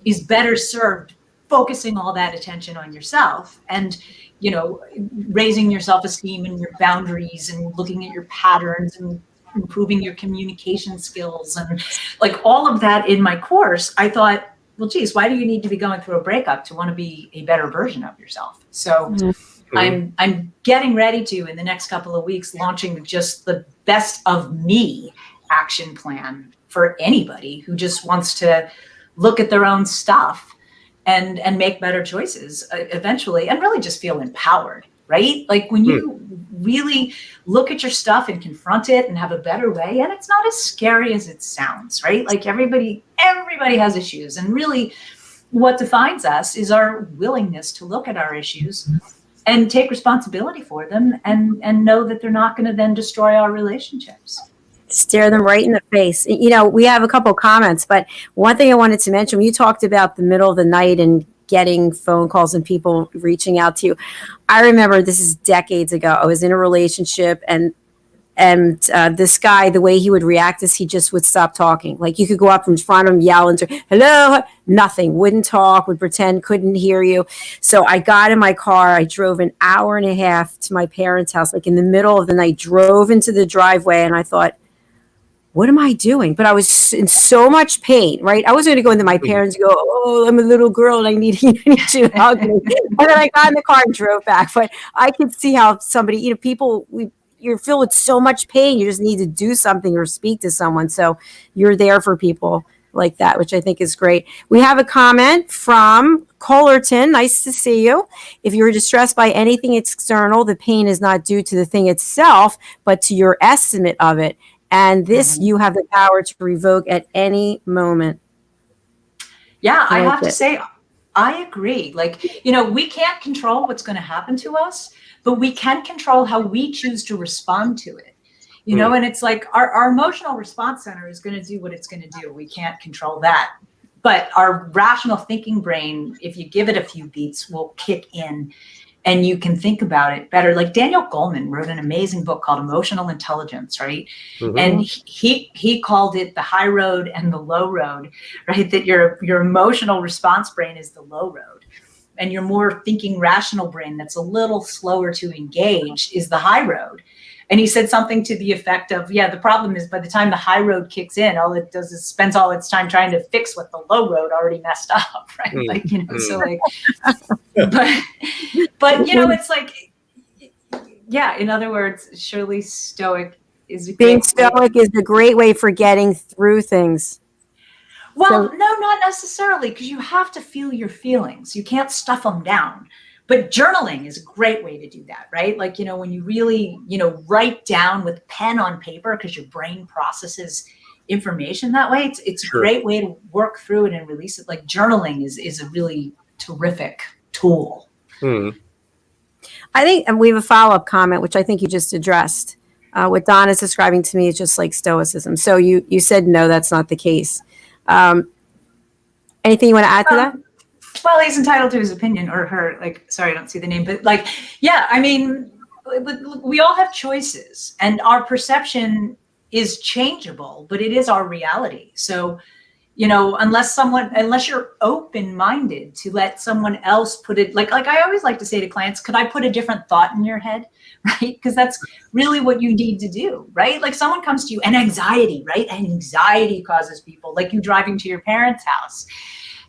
is better served focusing all that attention on yourself and, raising your self-esteem and your boundaries and looking at your patterns and improving your communication skills and like all of that. In my course, I thought, well, geez, why do you need to be going through a breakup to want to be a better version of yourself? So I'm getting ready to, in the next couple of weeks, launching just the best of me action plan for anybody who just wants to look at their own stuff and make better choices eventually, and really just feel empowered, right? Like, when you really look at your stuff and confront it and have a better way, and it's not as scary as it sounds, right? Like, everybody has issues, and really what defines us is our willingness to look at our issues and take responsibility for them and know that they're not going to then destroy our relationships. Stare them right in the face. We have a couple of comments, but one thing I wanted to mention, when you talked about the middle of the night and getting phone calls and people reaching out to you, I remember, this is decades ago, I was in a relationship, and And this guy, the way he would react is he just would stop talking. Like you could go up in front of him, yell and say, hello, nothing, wouldn't talk, would pretend couldn't hear you. So I got in my car. I drove an hour and a half to my parents' house, like in the middle of the night, drove into the driveway, and I thought, what am I doing? But I was in so much pain, right? I was going to go into my parents and go, oh, I'm a little girl and I need you to hug me. And then I got in the car and drove back. But I could see how somebody, people, you're filled with so much pain. You just need to do something or speak to someone. So you're there for people like that, which I think is great. We have a comment from Collerton. Nice to see you. If you're distressed by anything external, the pain is not due to the thing itself, but to your estimate of it. And this you have the power to revoke at any moment. Yeah, I have to say, I agree. Like, we can't control what's going to happen to us, but we can control how we choose to respond to it. And it's like our emotional response center is going to do what it's going to do. We can't control that. But our rational thinking brain, if you give it a few beats, will kick in. And you can think about it better. Like Daniel Goleman wrote an amazing book called Emotional Intelligence, right? Mm-hmm. And he called it the high road and the low road, right? That your emotional response brain is the low road. And your more thinking rational brain that's a little slower to engage is the high road. And he said something to the effect of, the problem is by the time the high road kicks in, all it does is spends all its time trying to fix what the low road already messed up, right? So like, but it's like, in other words, surely stoic is being stoic is a great way for getting through things. Well, no, not necessarily, because you have to feel your feelings. You can't stuff them down. But journaling is a great way to do that, right? Like, when you really, write down with pen on paper, because your brain processes information that way, it's a great way to work through it and release it. Like journaling is a really terrific tool. I think, and we have a follow-up comment, which I think you just addressed. What Don is describing to me is just like Stoicism. So you said, no, that's not the case. Anything you want to add to that? Well, he's entitled to his opinion, or her, sorry, I don't see the name, but I mean, we all have choices and our perception is changeable, but it is our reality. So, unless you're open-minded to let someone else put it, like I always like to say to clients, could I put a different thought in your head? Right? Because that's really what you need to do, right? Like someone comes to you and anxiety, right? And anxiety causes people, like you driving to your parents' house.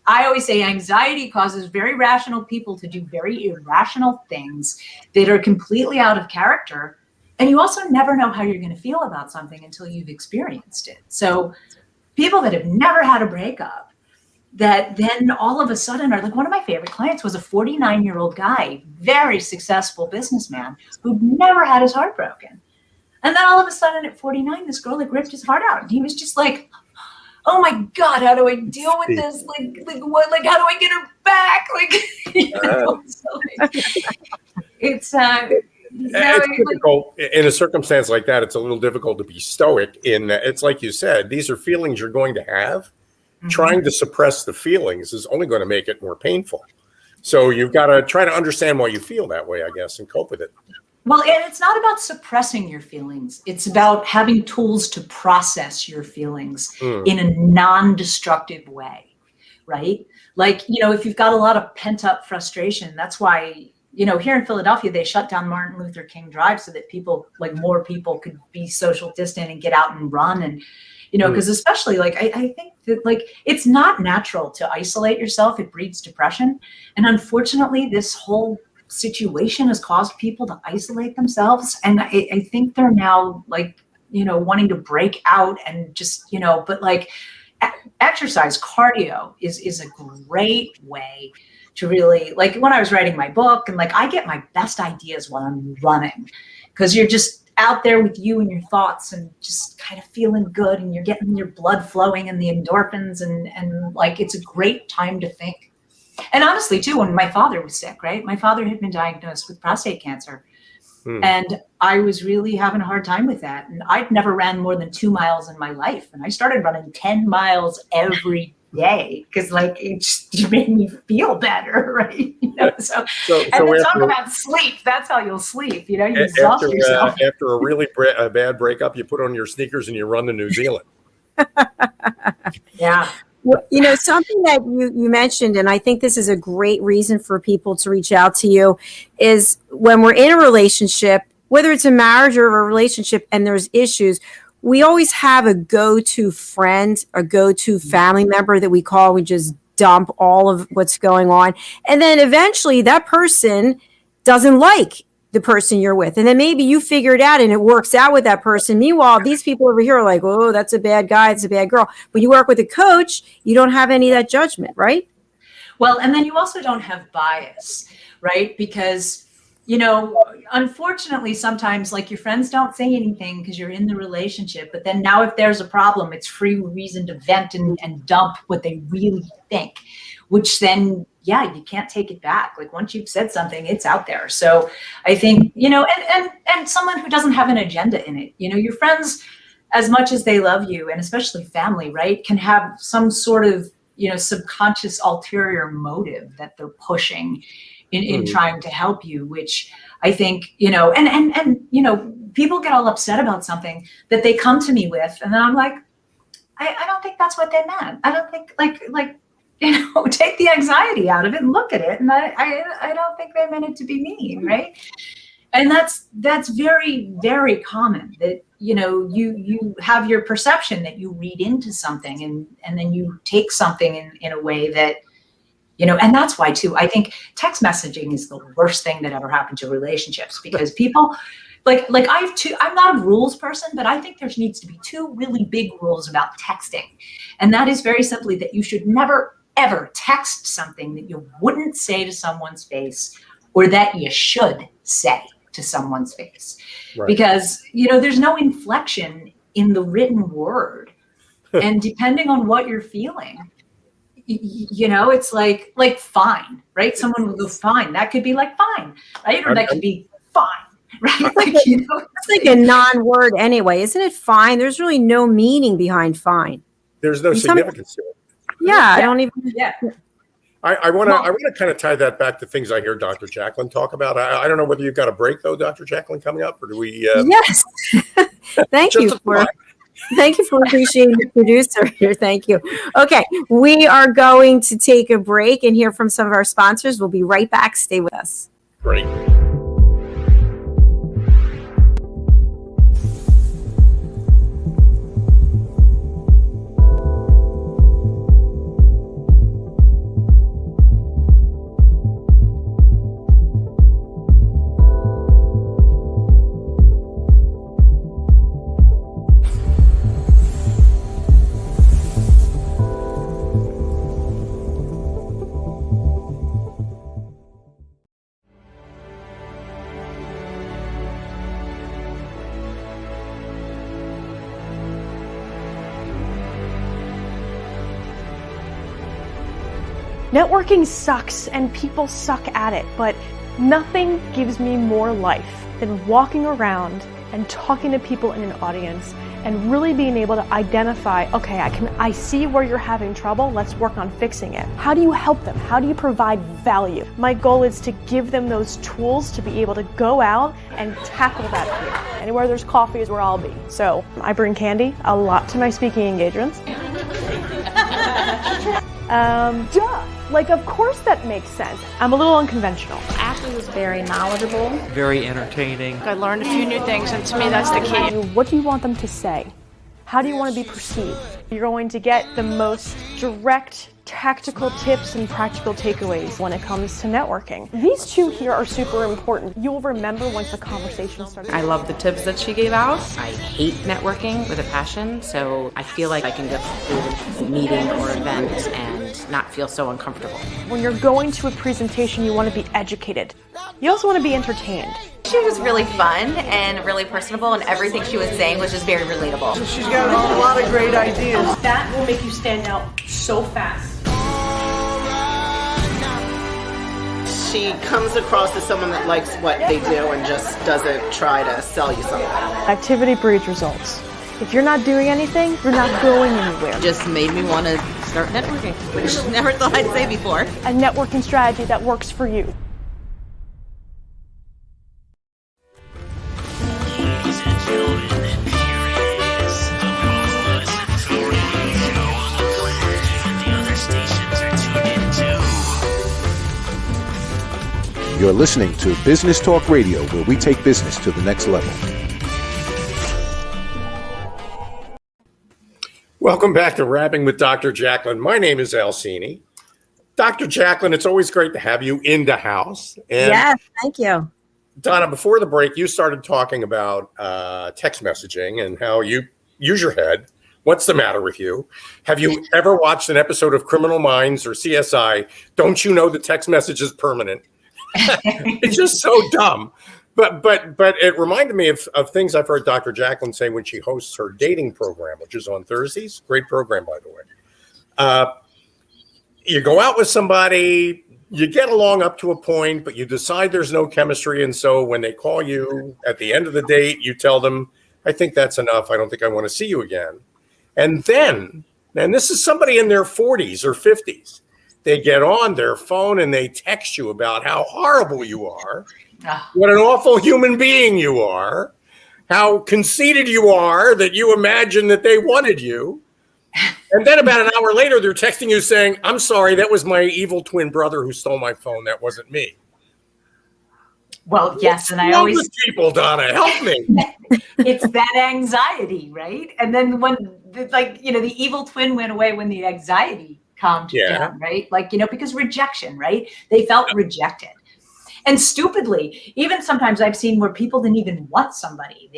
I always say anxiety causes very rational people to do very irrational things that are completely out of character. And you also never know how you're going to feel about something until you've experienced it. So people that have never had a breakup, that then all of a sudden are like, one of my favorite clients was a 49-year-old guy, very successful businessman who'd never had his heart broken. And then all of a sudden at 49, this girl ripped his heart out. And he was just like, oh my God, how do I deal with this? What, how do I get her back? It's difficult in a circumstance like that. It's a little difficult to be stoic it's like you said, these are feelings you're going to have. Mm-hmm. Trying to suppress the feelings is only going to make it more painful. So you've got to try to understand why you feel that way, I guess, and cope with it. Well, and it's not about suppressing your feelings. It's about having tools to process your feelings in a non-destructive way, right? Like, if you've got a lot of pent-up frustration, that's why, here in Philadelphia, they shut down Martin Luther King Drive so that people, more people could be social distant and get out and run. And, because especially, I think that, it's not natural to isolate yourself. It breeds depression. And unfortunately, this whole situation has caused people to isolate themselves, and I think they're now wanting to break out and just but exercise, cardio is a great way to really, when I was writing my book, and I get my best ideas when I'm running, because you're just out there with you and your thoughts and just kind of feeling good, and you're getting your blood flowing and the endorphins, and it's a great time to think. And honestly, too, when my father was sick, right? My father had been diagnosed with prostate cancer. And I was really having a hard time with that. And I'd never ran more than 2 miles in my life. And I started running 10 miles every yay, because like it just made me feel better, right? So and then talk about sleep. That's how you'll sleep. You exhaust yourself. After a really bad breakup, you put on your sneakers and you run to New Zealand. Yeah. Well, something that you mentioned, and I think this is a great reason for people to reach out to you, is when we're in a relationship, whether it's a marriage or a relationship, and there's issues, we always have a go-to friend, a go-to family member that we call. We just dump all of what's going on. And then eventually that person doesn't like the person you're with. And then maybe you figure it out and it works out with that person. Meanwhile, these people over here are like, oh, that's a bad guy. It's a bad girl. When you work with a coach, you don't have any of that judgment, right? Well, and then you also don't have bias, right? Because, unfortunately, sometimes like your friends don't say anything because you're in the relationship. But then now if there's a problem, it's free reason to vent and dump what they really think, which then, you can't take it back. Like once you've said something, it's out there. So I think, and someone who doesn't have an agenda in it, your friends, as much as they love you, and especially family, right, can have some sort of, subconscious ulterior motive that they're pushing in trying to help you, which I think, and people get all upset about something that they come to me with. And then I'm like, I don't think that's what they meant. I don't think like, take the anxiety out of it and look at it. And I don't think they meant it to be mean, right? And that's very, very common that, you have your perception that you read into something and then you take something in a way that, and that's why too, I think text messaging is the worst thing that ever happened to relationships, because people like I'm not a rules person, but I think there needs to be two really big rules about texting. And that is very simply that you should never, ever text something that you wouldn't say to someone's face or that you should say to someone's face. Right. Because, there's no inflection in the written word. And depending on what you're feeling, it's like fine, right? Someone will go fine. That could be like fine, right? Or that could be fine, right? It's like a non-word anyway. Isn't it fine? There's really no meaning behind fine. There's no significance to it. Yeah, I don't even. Yeah. I want to kind of tie that back to things I hear Dr. Jacqueline talk about. I don't know whether you've got a break though, Dr. Jacqueline, coming up, or do we? Yes. Thank you for appreciating the producer here. Thank you. Okay, we are going to take a break and hear from some of our sponsors. We'll be right back. Stay with us. Great. Networking sucks and people suck at it, but nothing gives me more life than walking around and talking to people in an audience and really being able to identify, okay, I see where you're having trouble, let's work on fixing it. How do you help them? How do you provide value? My goal is to give them those tools to be able to go out and tackle that fear. Anywhere there's coffee is where I'll be. So I bring candy a lot to my speaking engagements. Like, of course that makes sense. I'm a little unconventional. Ashley was very knowledgeable. Very entertaining. I learned a few new things, and to me that's the key. What do you want them to say? How do you want to be perceived? You're going to get the most direct, tactical tips and practical takeaways when it comes to networking. These two here are super important. You'll remember once the conversation starts. I love the tips that she gave out. I hate networking with a passion, so I feel like I can get through a meeting or event and not feel so uncomfortable. When you're going to a presentation, you want to be educated. You also want to be entertained. She was really fun and really personable, and everything she was saying was just very relatable. She's got a lot of great ideas. That will make you stand out so fast. She comes across as someone that likes what they do and just doesn't try to sell you something. Activity breeds results. If you're not doing anything, you're not going anywhere. Just made me want to start networking, which I never thought I'd say before. A networking strategy that works for you. Ladies and gentlemen, here it is, the most listened to radio show on the planet. Even the other stations are tuned in too. You're listening to Business Talk Radio, where we take business to the next level. Welcome back to Rapping with Dr. Jacqueline. My name is Cini. Dr. Jacqueline, it's always great to have you in the house. And yes, thank you. Donna, before the break, you started talking about text messaging and how you use your head. What's the matter with you? Have you ever watched an episode of Criminal Minds or CSI? Don't you know the text message is permanent? It's just so dumb. But it reminded me of things I've heard Dr. Jacqueline say when she hosts her dating program, which is on Thursdays. Great program, by the way. You go out with somebody, you get along up to a point, but you decide there's no chemistry. And so when they call you at the end of the date, you tell them, I think that's enough. I don't think I want to see you again. And then, and this is somebody in their 40s or 50s, they get on their phone and they text you about how horrible you are. What an awful human being you are, how conceited you are that you imagine that they wanted you. And then about an hour later, they're texting you saying, I'm sorry, that was my evil twin brother who stole my phone. That wasn't me. Well, yes. And I What's always wrong with people, Donna, help me. It's that anxiety, right? And then when the evil twin went away when the anxiety calmed down, right? Because rejection, right? They felt rejected. And stupidly, even sometimes I've seen where people didn't even want somebody.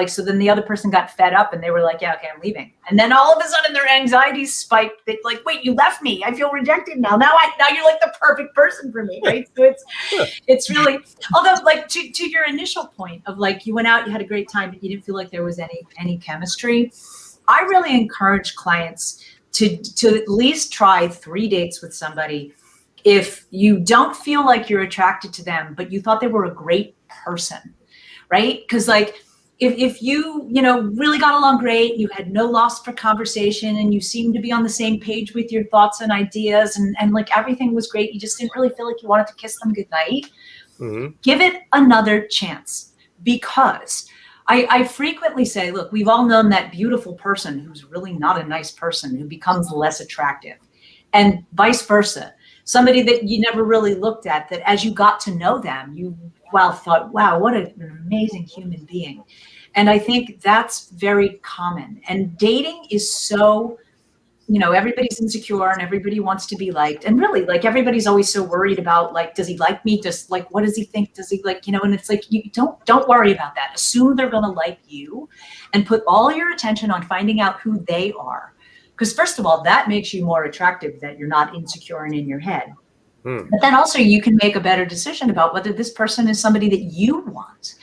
So then the other person got fed up and they were like, yeah, okay, I'm leaving. And then all of a sudden their anxiety spiked. They're like, wait, you left me. I feel rejected now. Now you're like the perfect person for me, right? So it's really, although to your initial point of you went out, you had a great time, but you didn't feel like there was any chemistry. I really encourage clients to at least try 3 dates with somebody. If you don't feel like you're attracted to them, but you thought they were a great person, right? Because if you really got along great, you had no loss for conversation and you seemed to be on the same page with your thoughts and ideas and everything was great, you just didn't really feel like you wanted to kiss them goodnight, give it another chance. Because I frequently say, look, we've all known that beautiful person who's really not a nice person who becomes less attractive, and vice versa. Somebody that you never really looked at, that as you got to know them, you thought, wow, what an amazing human being. And I think that's very common. And dating is so, everybody's insecure and everybody wants to be liked. And really, everybody's always so worried about, does he like me? Just what does he think? Does he and it's you don't worry about that. Assume they're going to like you and put all your attention on finding out who they are. Because first of all, that makes you more attractive, that you're not insecure and in your head. But then also you can make a better decision about whether this person is somebody that you want.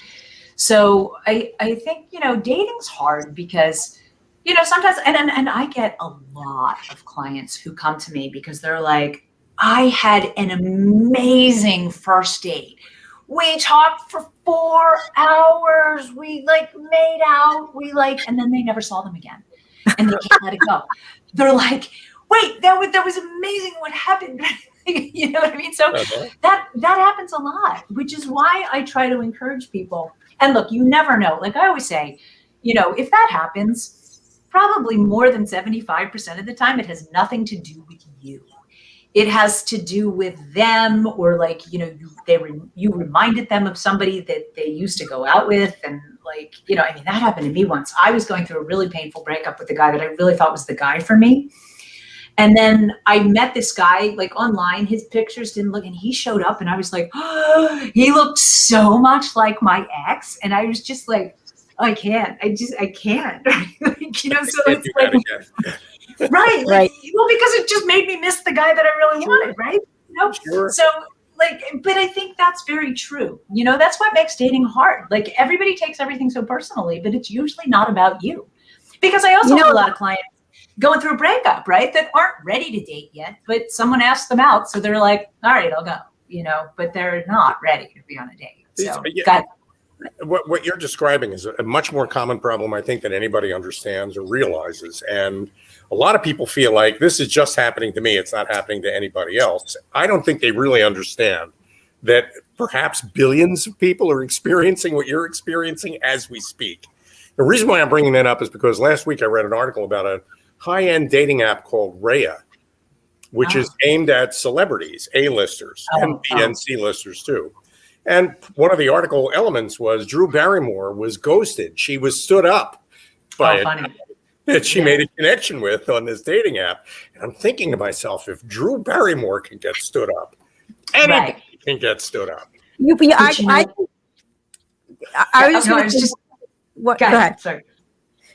So I think, dating's hard because, sometimes, and I get a lot of clients who come to me because they're like, I had an amazing first date. We talked for 4 hours. We made out. And then they never saw them again. And they can't let it go. They're like, wait, that was amazing. What happened? You know what I mean? So that happens a lot, which is why I try to encourage people. And look, you never know. I always say, if that happens, probably more than 75% of the time, it has nothing to do with you. It has to do with them, or you reminded them of somebody that they used to go out with, and that happened to me once. I was going through a really painful breakup with a guy that I really thought was the guy for me, and then I met this guy online. His pictures didn't look, and he showed up, and I was like, oh, he looked so much like my ex, and I was just like, I can't. So it's right. Well, because it just made me miss the guy that I really wanted, right? Sure. So but I think that's very true. That's what makes dating hard. Everybody takes everything so personally, but it's usually not about you. Because I also have a lot of clients going through a breakup, right, that aren't ready to date yet, but someone asked them out, so they're like, all right, I'll go, but they're not ready to be on a date. So what you're describing is a much more common problem, I think, than anybody understands or realizes. And a lot of people feel like this is just happening to me. It's not happening to anybody else. I don't think they really understand that perhaps billions of people are experiencing what you're experiencing as we speak. The reason why I'm bringing that up is because last week I read an article about a high-end dating app called Raya, which is aimed at celebrities, A-listers, and B and C-listers too. And one of the article elements was Drew Barrymore was ghosted. She was stood up by a guy that she made a connection with on this dating app. And I'm thinking to myself, if Drew Barrymore can get stood up, anybody can get stood up. I was just what? Go ahead. Sorry.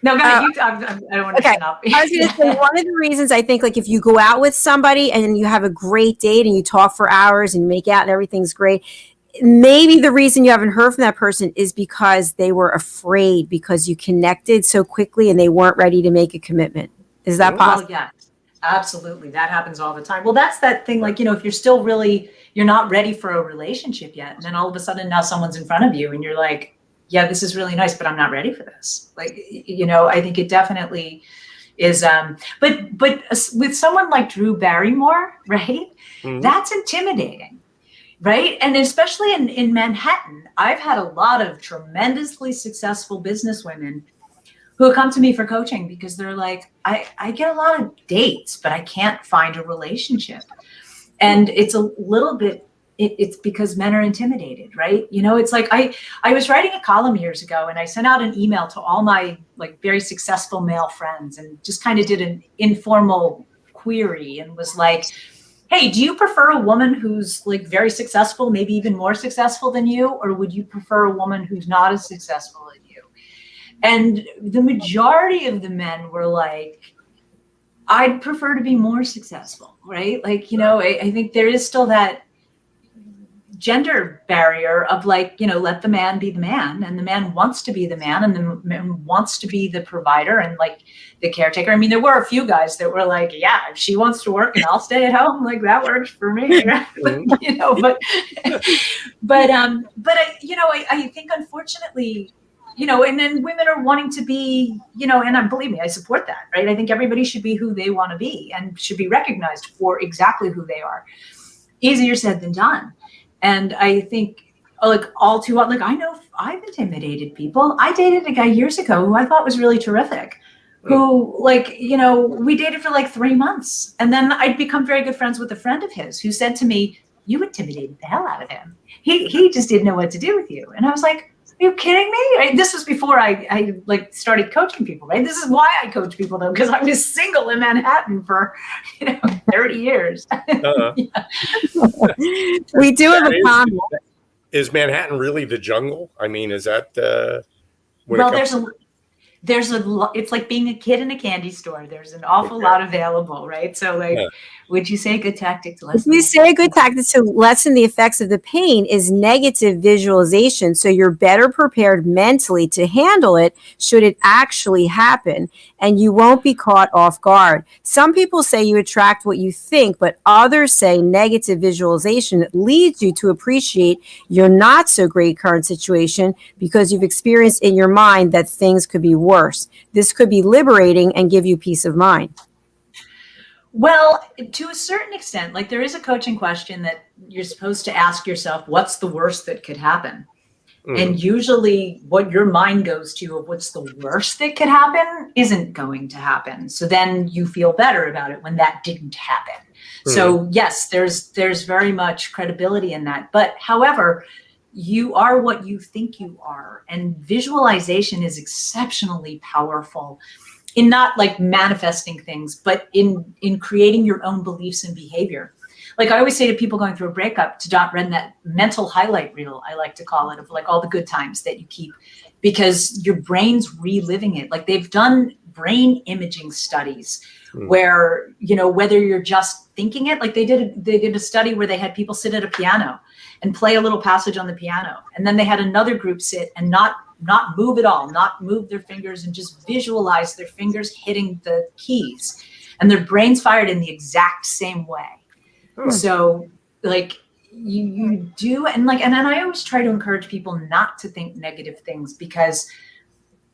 No, go ahead. I don't want to shut up. I was going to say, one of the reasons I think, like, if you go out with somebody and you have a great date and you talk for hours and make out and everything's great, maybe the reason you haven't heard from that person is because they were afraid because you connected so quickly and they weren't ready to make a commitment. Is that possible? Well, yeah, absolutely. That happens all the time. Well, that's that thing, like, if you're still you're not ready for a relationship yet. And then all of a sudden now someone's in front of you and you're like, yeah, this is really nice, but I'm not ready for this. Like, I think it definitely is. But with someone like Drew Barrymore, right? Mm-hmm. That's intimidating. Right. And especially in Manhattan, I've had a lot of tremendously successful business women who come to me for coaching because they're like, I get a lot of dates, but I can't find a relationship. And it's a little bit, it's because men are intimidated, right? It's like I was writing a column years ago and I sent out an email to all my like very successful male friends and just kind of did an informal query and was like, hey, do you prefer a woman who's like very successful, maybe even more successful than you? Or would you prefer a woman who's not as successful as you? And the majority of the men were like, I'd prefer to be more successful, right? Like, I think there is still that gender barrier of like, let the man be the man, and the man wants to be the man, and the man wants to be the provider and like the caretaker. I mean, there were a few guys that were like, yeah, if she wants to work and I'll stay at home, like that works for me. But I think unfortunately, and then women are wanting to be, and believe me, I support that, right? I think everybody should be who they want to be and should be recognized for exactly who they are. Easier said than done. And I think, like, all too often, like, I know I've intimidated people. I dated a guy years ago who I thought was really terrific, who, like, we dated for like 3 months. And then I'd become very good friends with a friend of his who said to me, you intimidated the hell out of him. He just didn't know what to do with you. And I was like, are you kidding me? Right? This was before I like started coaching people, right? This is why I coach people, though, because I was single in Manhattan for 30 years. We do have a comment. Is Manhattan really the jungle? I mean, is that it's like being a kid in a candy store. There's an awful lot available, right? So like, would you say a good tactic to lessen? You say a good tactic to lessen the effects of the pain is negative visualization. So you're better prepared mentally to handle it should it actually happen, and you won't be caught off guard. Some people say you attract what you think, but others say negative visualization leads you to appreciate your not so great current situation because you've experienced in your mind that things could be worse. This could be liberating and give you peace of mind. Well, to a certain extent, like there is a coaching question that you're supposed to ask yourself, what's the worst that could happen? Mm-hmm. And usually what your mind goes to of what's the worst that could happen isn't going to happen. So then you feel better about it when that didn't happen. Mm-hmm. So yes, there's very much credibility in that. But however, you are what you think you are. And visualization is exceptionally powerful in not like manifesting things, but in creating your own beliefs and behavior. Like I always say to people going through a breakup to not run that mental highlight reel, I like to call it, of like all the good times that you keep, because your brain's reliving it. Like they've done brain imaging studies where, whether you're just thinking it, like they did a study where they had people sit at a piano and play a little passage on the piano. And then they had another group sit and not move at all, not move their fingers and just visualize their fingers hitting the keys. And their brains fired in the exact same way. So like you do, and then I always try to encourage people not to think negative things, because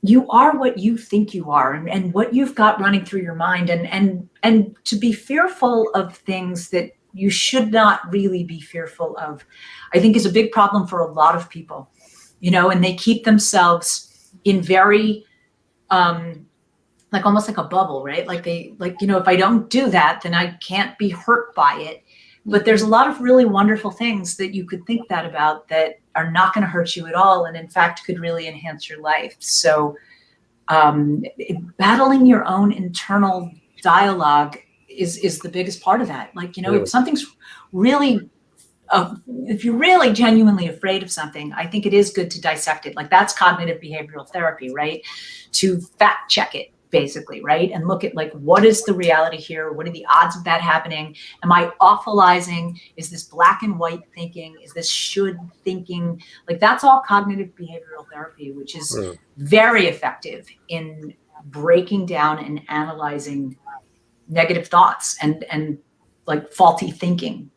you are what you think you are, and what you've got running through your mind, and to be fearful of things that you should not really be fearful of, I think is a big problem for a lot of people, and they keep themselves in very, like almost like a bubble, right? Like if I don't do that, then I can't be hurt by it. But there's a lot of really wonderful things that you could think that about that are not going to hurt you at all, and in fact could really enhance your life. So battling your own internal dialogue is the biggest part of that. Like, if something's really, if you're really genuinely afraid of something, I think it is good to dissect it. Like, that's cognitive behavioral therapy, right? To fact check it, basically, right? And look at, like, what is the reality here? What are the odds of that happening? Am I awfulizing? Is this black and white thinking? Is this should thinking? Like, that's all cognitive behavioral therapy, which is very effective in breaking down and analyzing negative thoughts and like faulty thinking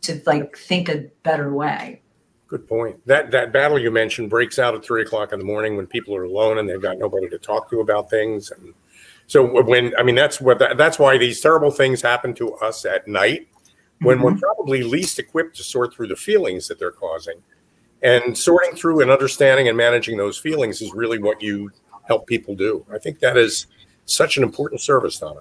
to like think a better way. Good point. That battle you mentioned breaks out at 3 o'clock in the morning when people are alone and they've got nobody to talk to about things. And so that's why these terrible things happen to us at night, when we're probably least equipped to sort through the feelings that they're causing. And sorting through and understanding and managing those feelings is really what you help people do. I think that is such an important service, Donna.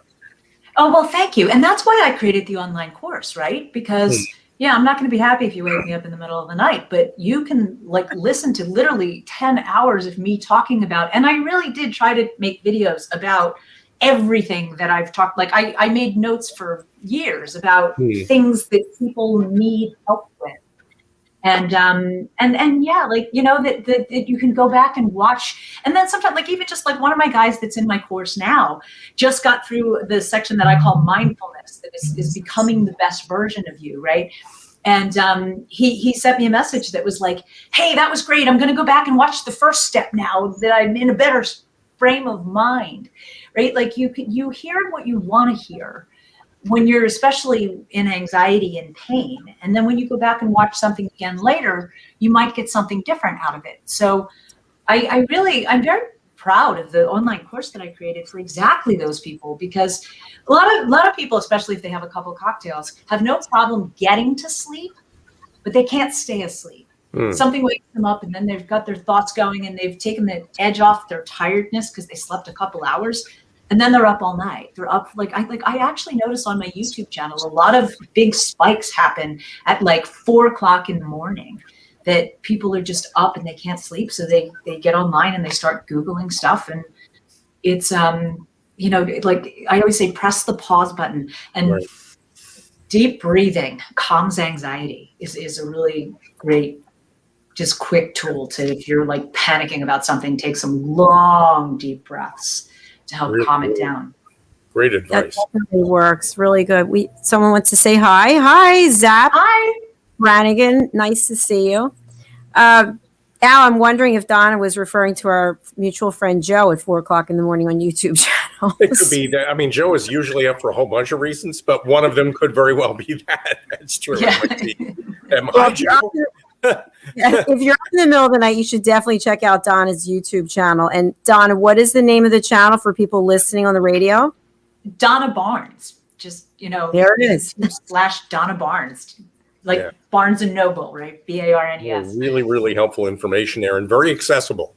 Oh, well, thank you. And that's why I created the online course, right? Because yeah, I'm not going to be happy if you wake me up in the middle of the night, but you can like listen to literally 10 hours of me talking about, and I really did try to make videos about everything that I've talked, like I made notes for years about things that people need help with. And yeah, like, that you can go back and watch. And then sometimes, like, even just like one of my guys that's in my course now just got through the section that I call mindfulness, that is becoming the best version of you, right? And he sent me a message that was like, hey, that was great. I'm going to go back and watch the first step now that I'm in a better frame of mind, right? Like you hear what you want to hear when you're especially in anxiety and pain. And then when you go back and watch something again later, you might get something different out of it. So I'm very proud of the online course that I created for exactly those people, because a lot of people, especially if they have a couple cocktails, have no problem getting to sleep, but they can't stay asleep. Something wakes them up and then they've got their thoughts going and they've taken the edge off their tiredness because they slept a couple hours. And then they're up all night. They're up I actually notice on my YouTube channel, a lot of big spikes happen at like 4 o'clock in the morning, that people are just up and they can't sleep. So they get online and they start Googling stuff. And it's, like I always say, press the pause button, and deep breathing calms anxiety is a really great, just quick tool to, if you're like panicking about something, take some long, deep breaths to help calm it down. Great advice. That definitely works. Really good. Someone wants to say hi. Hi, Zap. Hi. Brannigan. Nice to see you. Al, I'm wondering if Donna was referring to our mutual friend Joe at 4 o'clock in the morning on YouTube channel. It could be that. I mean, Joe is usually up for a whole bunch of reasons, but one of them could very well be that. That's true. Yeah. Hi, Joe. If you're up in the middle of the night, you should definitely check out Donna's YouTube channel. And Donna, what is the name of the channel for people listening on the radio? Donna Barnes. Just, there it is. / Donna Barnes. Barnes and Noble, right? Barnes. Yeah, really, really helpful information there, and very accessible.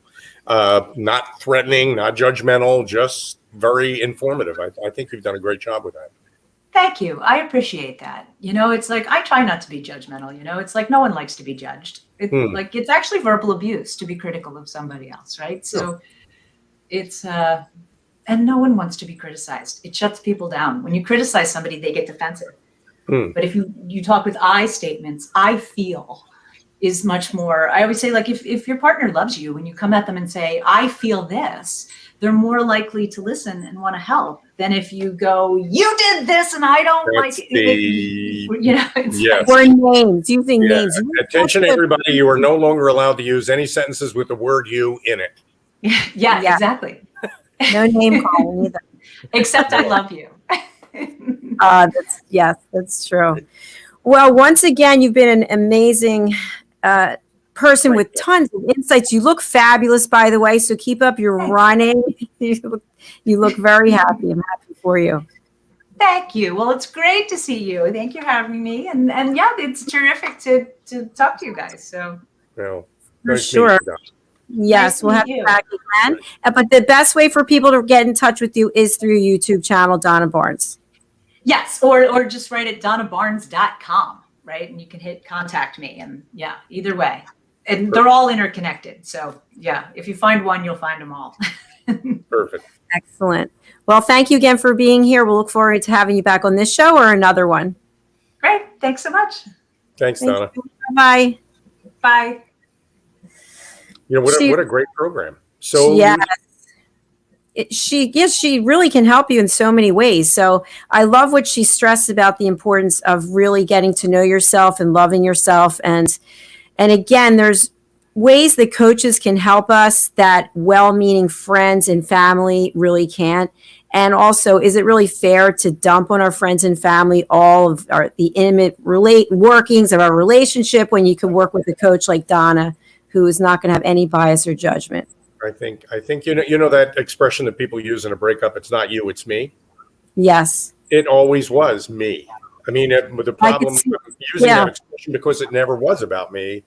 Not threatening, not judgmental, just very informative. I think you've done a great job with that. Thank you. I appreciate that. It's like, I try not to be judgmental. It's like, no one likes to be judged. Like, it's actually verbal abuse to be critical of somebody else, right? So it's, and no one wants to be criticized. It shuts people down. When you criticize somebody, they get defensive. But if you talk with I statements, I feel is much more, I always say, like, if your partner loves you, when you come at them and say, I feel this, they're more likely to listen and want to help than if you go, you did this and I don't like it. Yes. Or names, using names. Attention, everybody. You are no longer allowed to use any sentences with the word you in it. Yeah, exactly. No name calling either. Except I love you. That's true. Well, once again, you've been an amazing person with tons of insights. You look fabulous, by the way, so keep up your running. You look very happy. I'm happy for you. Thank you. Well, it's great to see you. Thank you for having me. And yeah, it's terrific to talk to you guys. So, well, for sure. Yes, we'll have you back again. But the best way for people to get in touch with you is through your YouTube channel, Donna Barnes. Yes, or just write at donnabarnes.com, right? And you can hit contact me. And yeah, either way. And they're all interconnected. So yeah, if you find one, you'll find them all. Perfect. Excellent. Well, thank you again for being here. We'll look forward to having you back on this show or another one. Great. Thanks so much. Thanks, Donna. Bye. Bye. You know, what a great program. So yes. She really can help you in so many ways. So I love what she stressed about the importance of really getting to know yourself and loving yourself. And again, there's ways that coaches can help us that well-meaning friends and family really can't. And also, is it really fair to dump on our friends and family all of the intimate workings of our relationship when you can work with a coach like Donna, who is not going to have any bias or judgment? I think you know that expression that people use in a breakup. It's not you, it's me. Yes. It always was me. I mean, the problem with using that expression because it never was about me.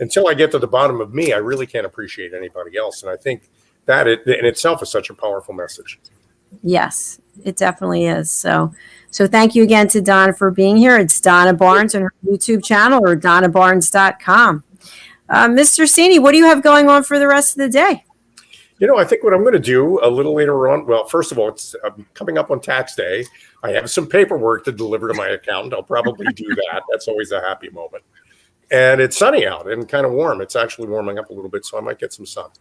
Until I get to the bottom of me, I really can't appreciate anybody else. And I think that in itself is such a powerful message. Yes, it definitely is. So thank you again to Donna for being here. It's Donna Barnes on her YouTube channel or donnabarnes.com. Mr. Cini, what do you have going on for the rest of the day? You know, I think what I'm going to do a little later on, well, first of all, it's coming up on tax day. I have some paperwork to deliver to my accountant. I'll probably do that. That's always a happy moment. And it's sunny out and kind of warm. It's actually warming up a little bit, so I might get some sun.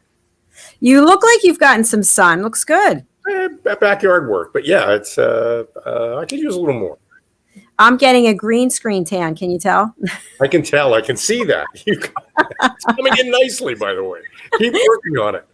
You look like you've gotten some sun. Looks good. Backyard work. But yeah, it's I could use a little more. I'm getting a green screen tan. Can you tell? I can tell. I can see that. It's coming in nicely, by the way. Keep working on it.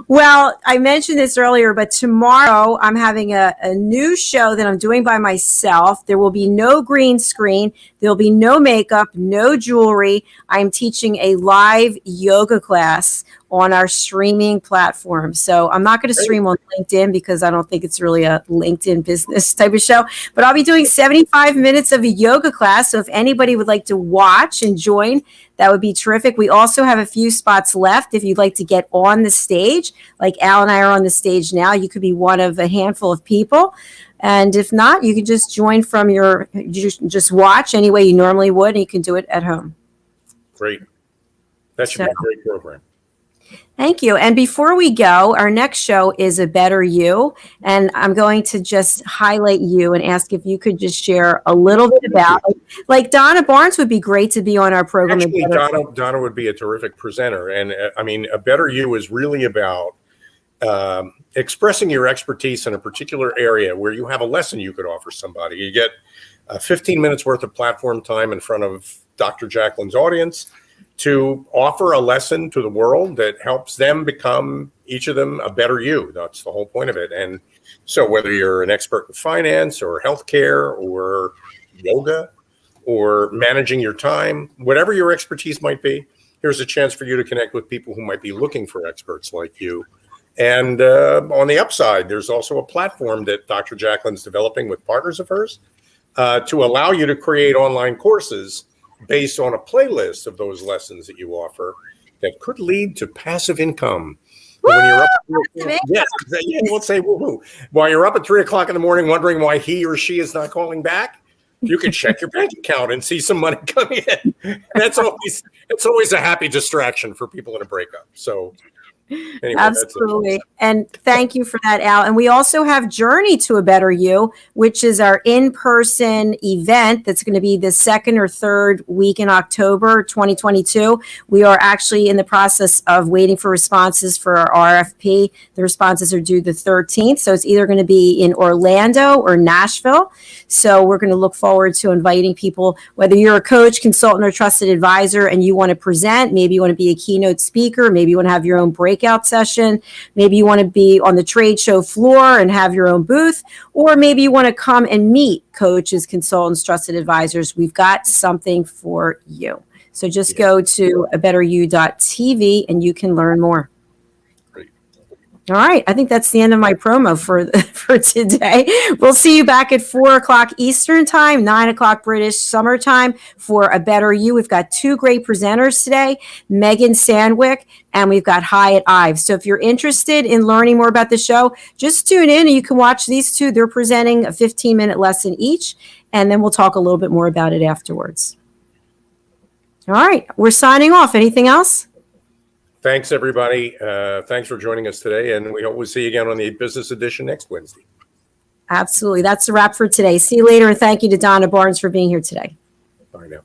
Well, I mentioned this earlier, but tomorrow I'm having a new show that I'm doing by myself. There will be no green screen. There'll be no makeup, no jewelry. I'm teaching a live yoga class on our streaming platform. So I'm not going to stream on LinkedIn because I don't think it's really a LinkedIn business type of show, but I'll be doing 75 minutes of a yoga class. So if anybody would like to watch and join, that would be terrific. We also have a few spots left. If you'd like to get on the stage, like Al and I are on the stage now, you could be one of a handful of people. And if not, you can just join from just watch any way you normally would, and you can do it at home. Great. That should be a great program. Thank you. And before we go, our next show is A Better You. And I'm going to just highlight you and ask if you could just share a little bit about, like Donna Barnes would be great to be on our program. Actually, Donna would be a terrific presenter. And I mean, A Better You is really about expressing your expertise in a particular area where you have a lesson you could offer somebody. You get 15 minutes worth of platform time in front of Dr. Jacqueline's audience to offer a lesson to the world that helps them become, each of them, a better you. That's the whole point of it. And so whether you're an expert in finance or healthcare or yoga or managing your time, whatever your expertise might be, here's a chance for you to connect with people who might be looking for experts like you. And on the upside, there's also a platform that Dr. Jacqueline's developing with partners of hers to allow you to create online courses based on a playlist of those lessons that you offer that could lead to passive income. When you're up let's say woohoo. While you're up at 3 o'clock in the morning wondering why he or she is not calling back, you can check your bank account and see some money coming in. It's always a happy distraction for people in a breakup. So anyway, absolutely. And thank you for that, Al. And we also have Journey to a Better You, which is our in-person event that's going to be the second or third week in October 2022. We are actually in the process of waiting for responses for our RFP. The responses are due the 13th. So it's either going to be in Orlando or Nashville. So we're going to look forward to inviting people, whether you're a coach, consultant, or trusted advisor, and you want to present, maybe you want to be a keynote speaker, maybe you want to have your own breakout session, maybe you want to be on the trade show floor and have your own booth, or maybe you want to come and meet coaches, consultants, trusted advisors. We've got something for you. So just go to abetteryou.tv and you can learn more. All right. I think that's the end of my promo for today. We'll see you back at 4:00 Eastern time, 9:00 British summer time for A Better You. We've got two great presenters today, Megan Sandwick, and we've got Hyatt Ives. So if you're interested in learning more about the show, just tune in and you can watch these two. They're presenting a 15-minute lesson each, and then we'll talk a little bit more about it afterwards. All right. We're signing off. Anything else? Thanks, everybody. Thanks for joining us today, and we hope we'll see you again on the business edition next Wednesday. Absolutely. That's a wrap for today. See you later, and thank you to Donna Barnes for being here today. Bye now.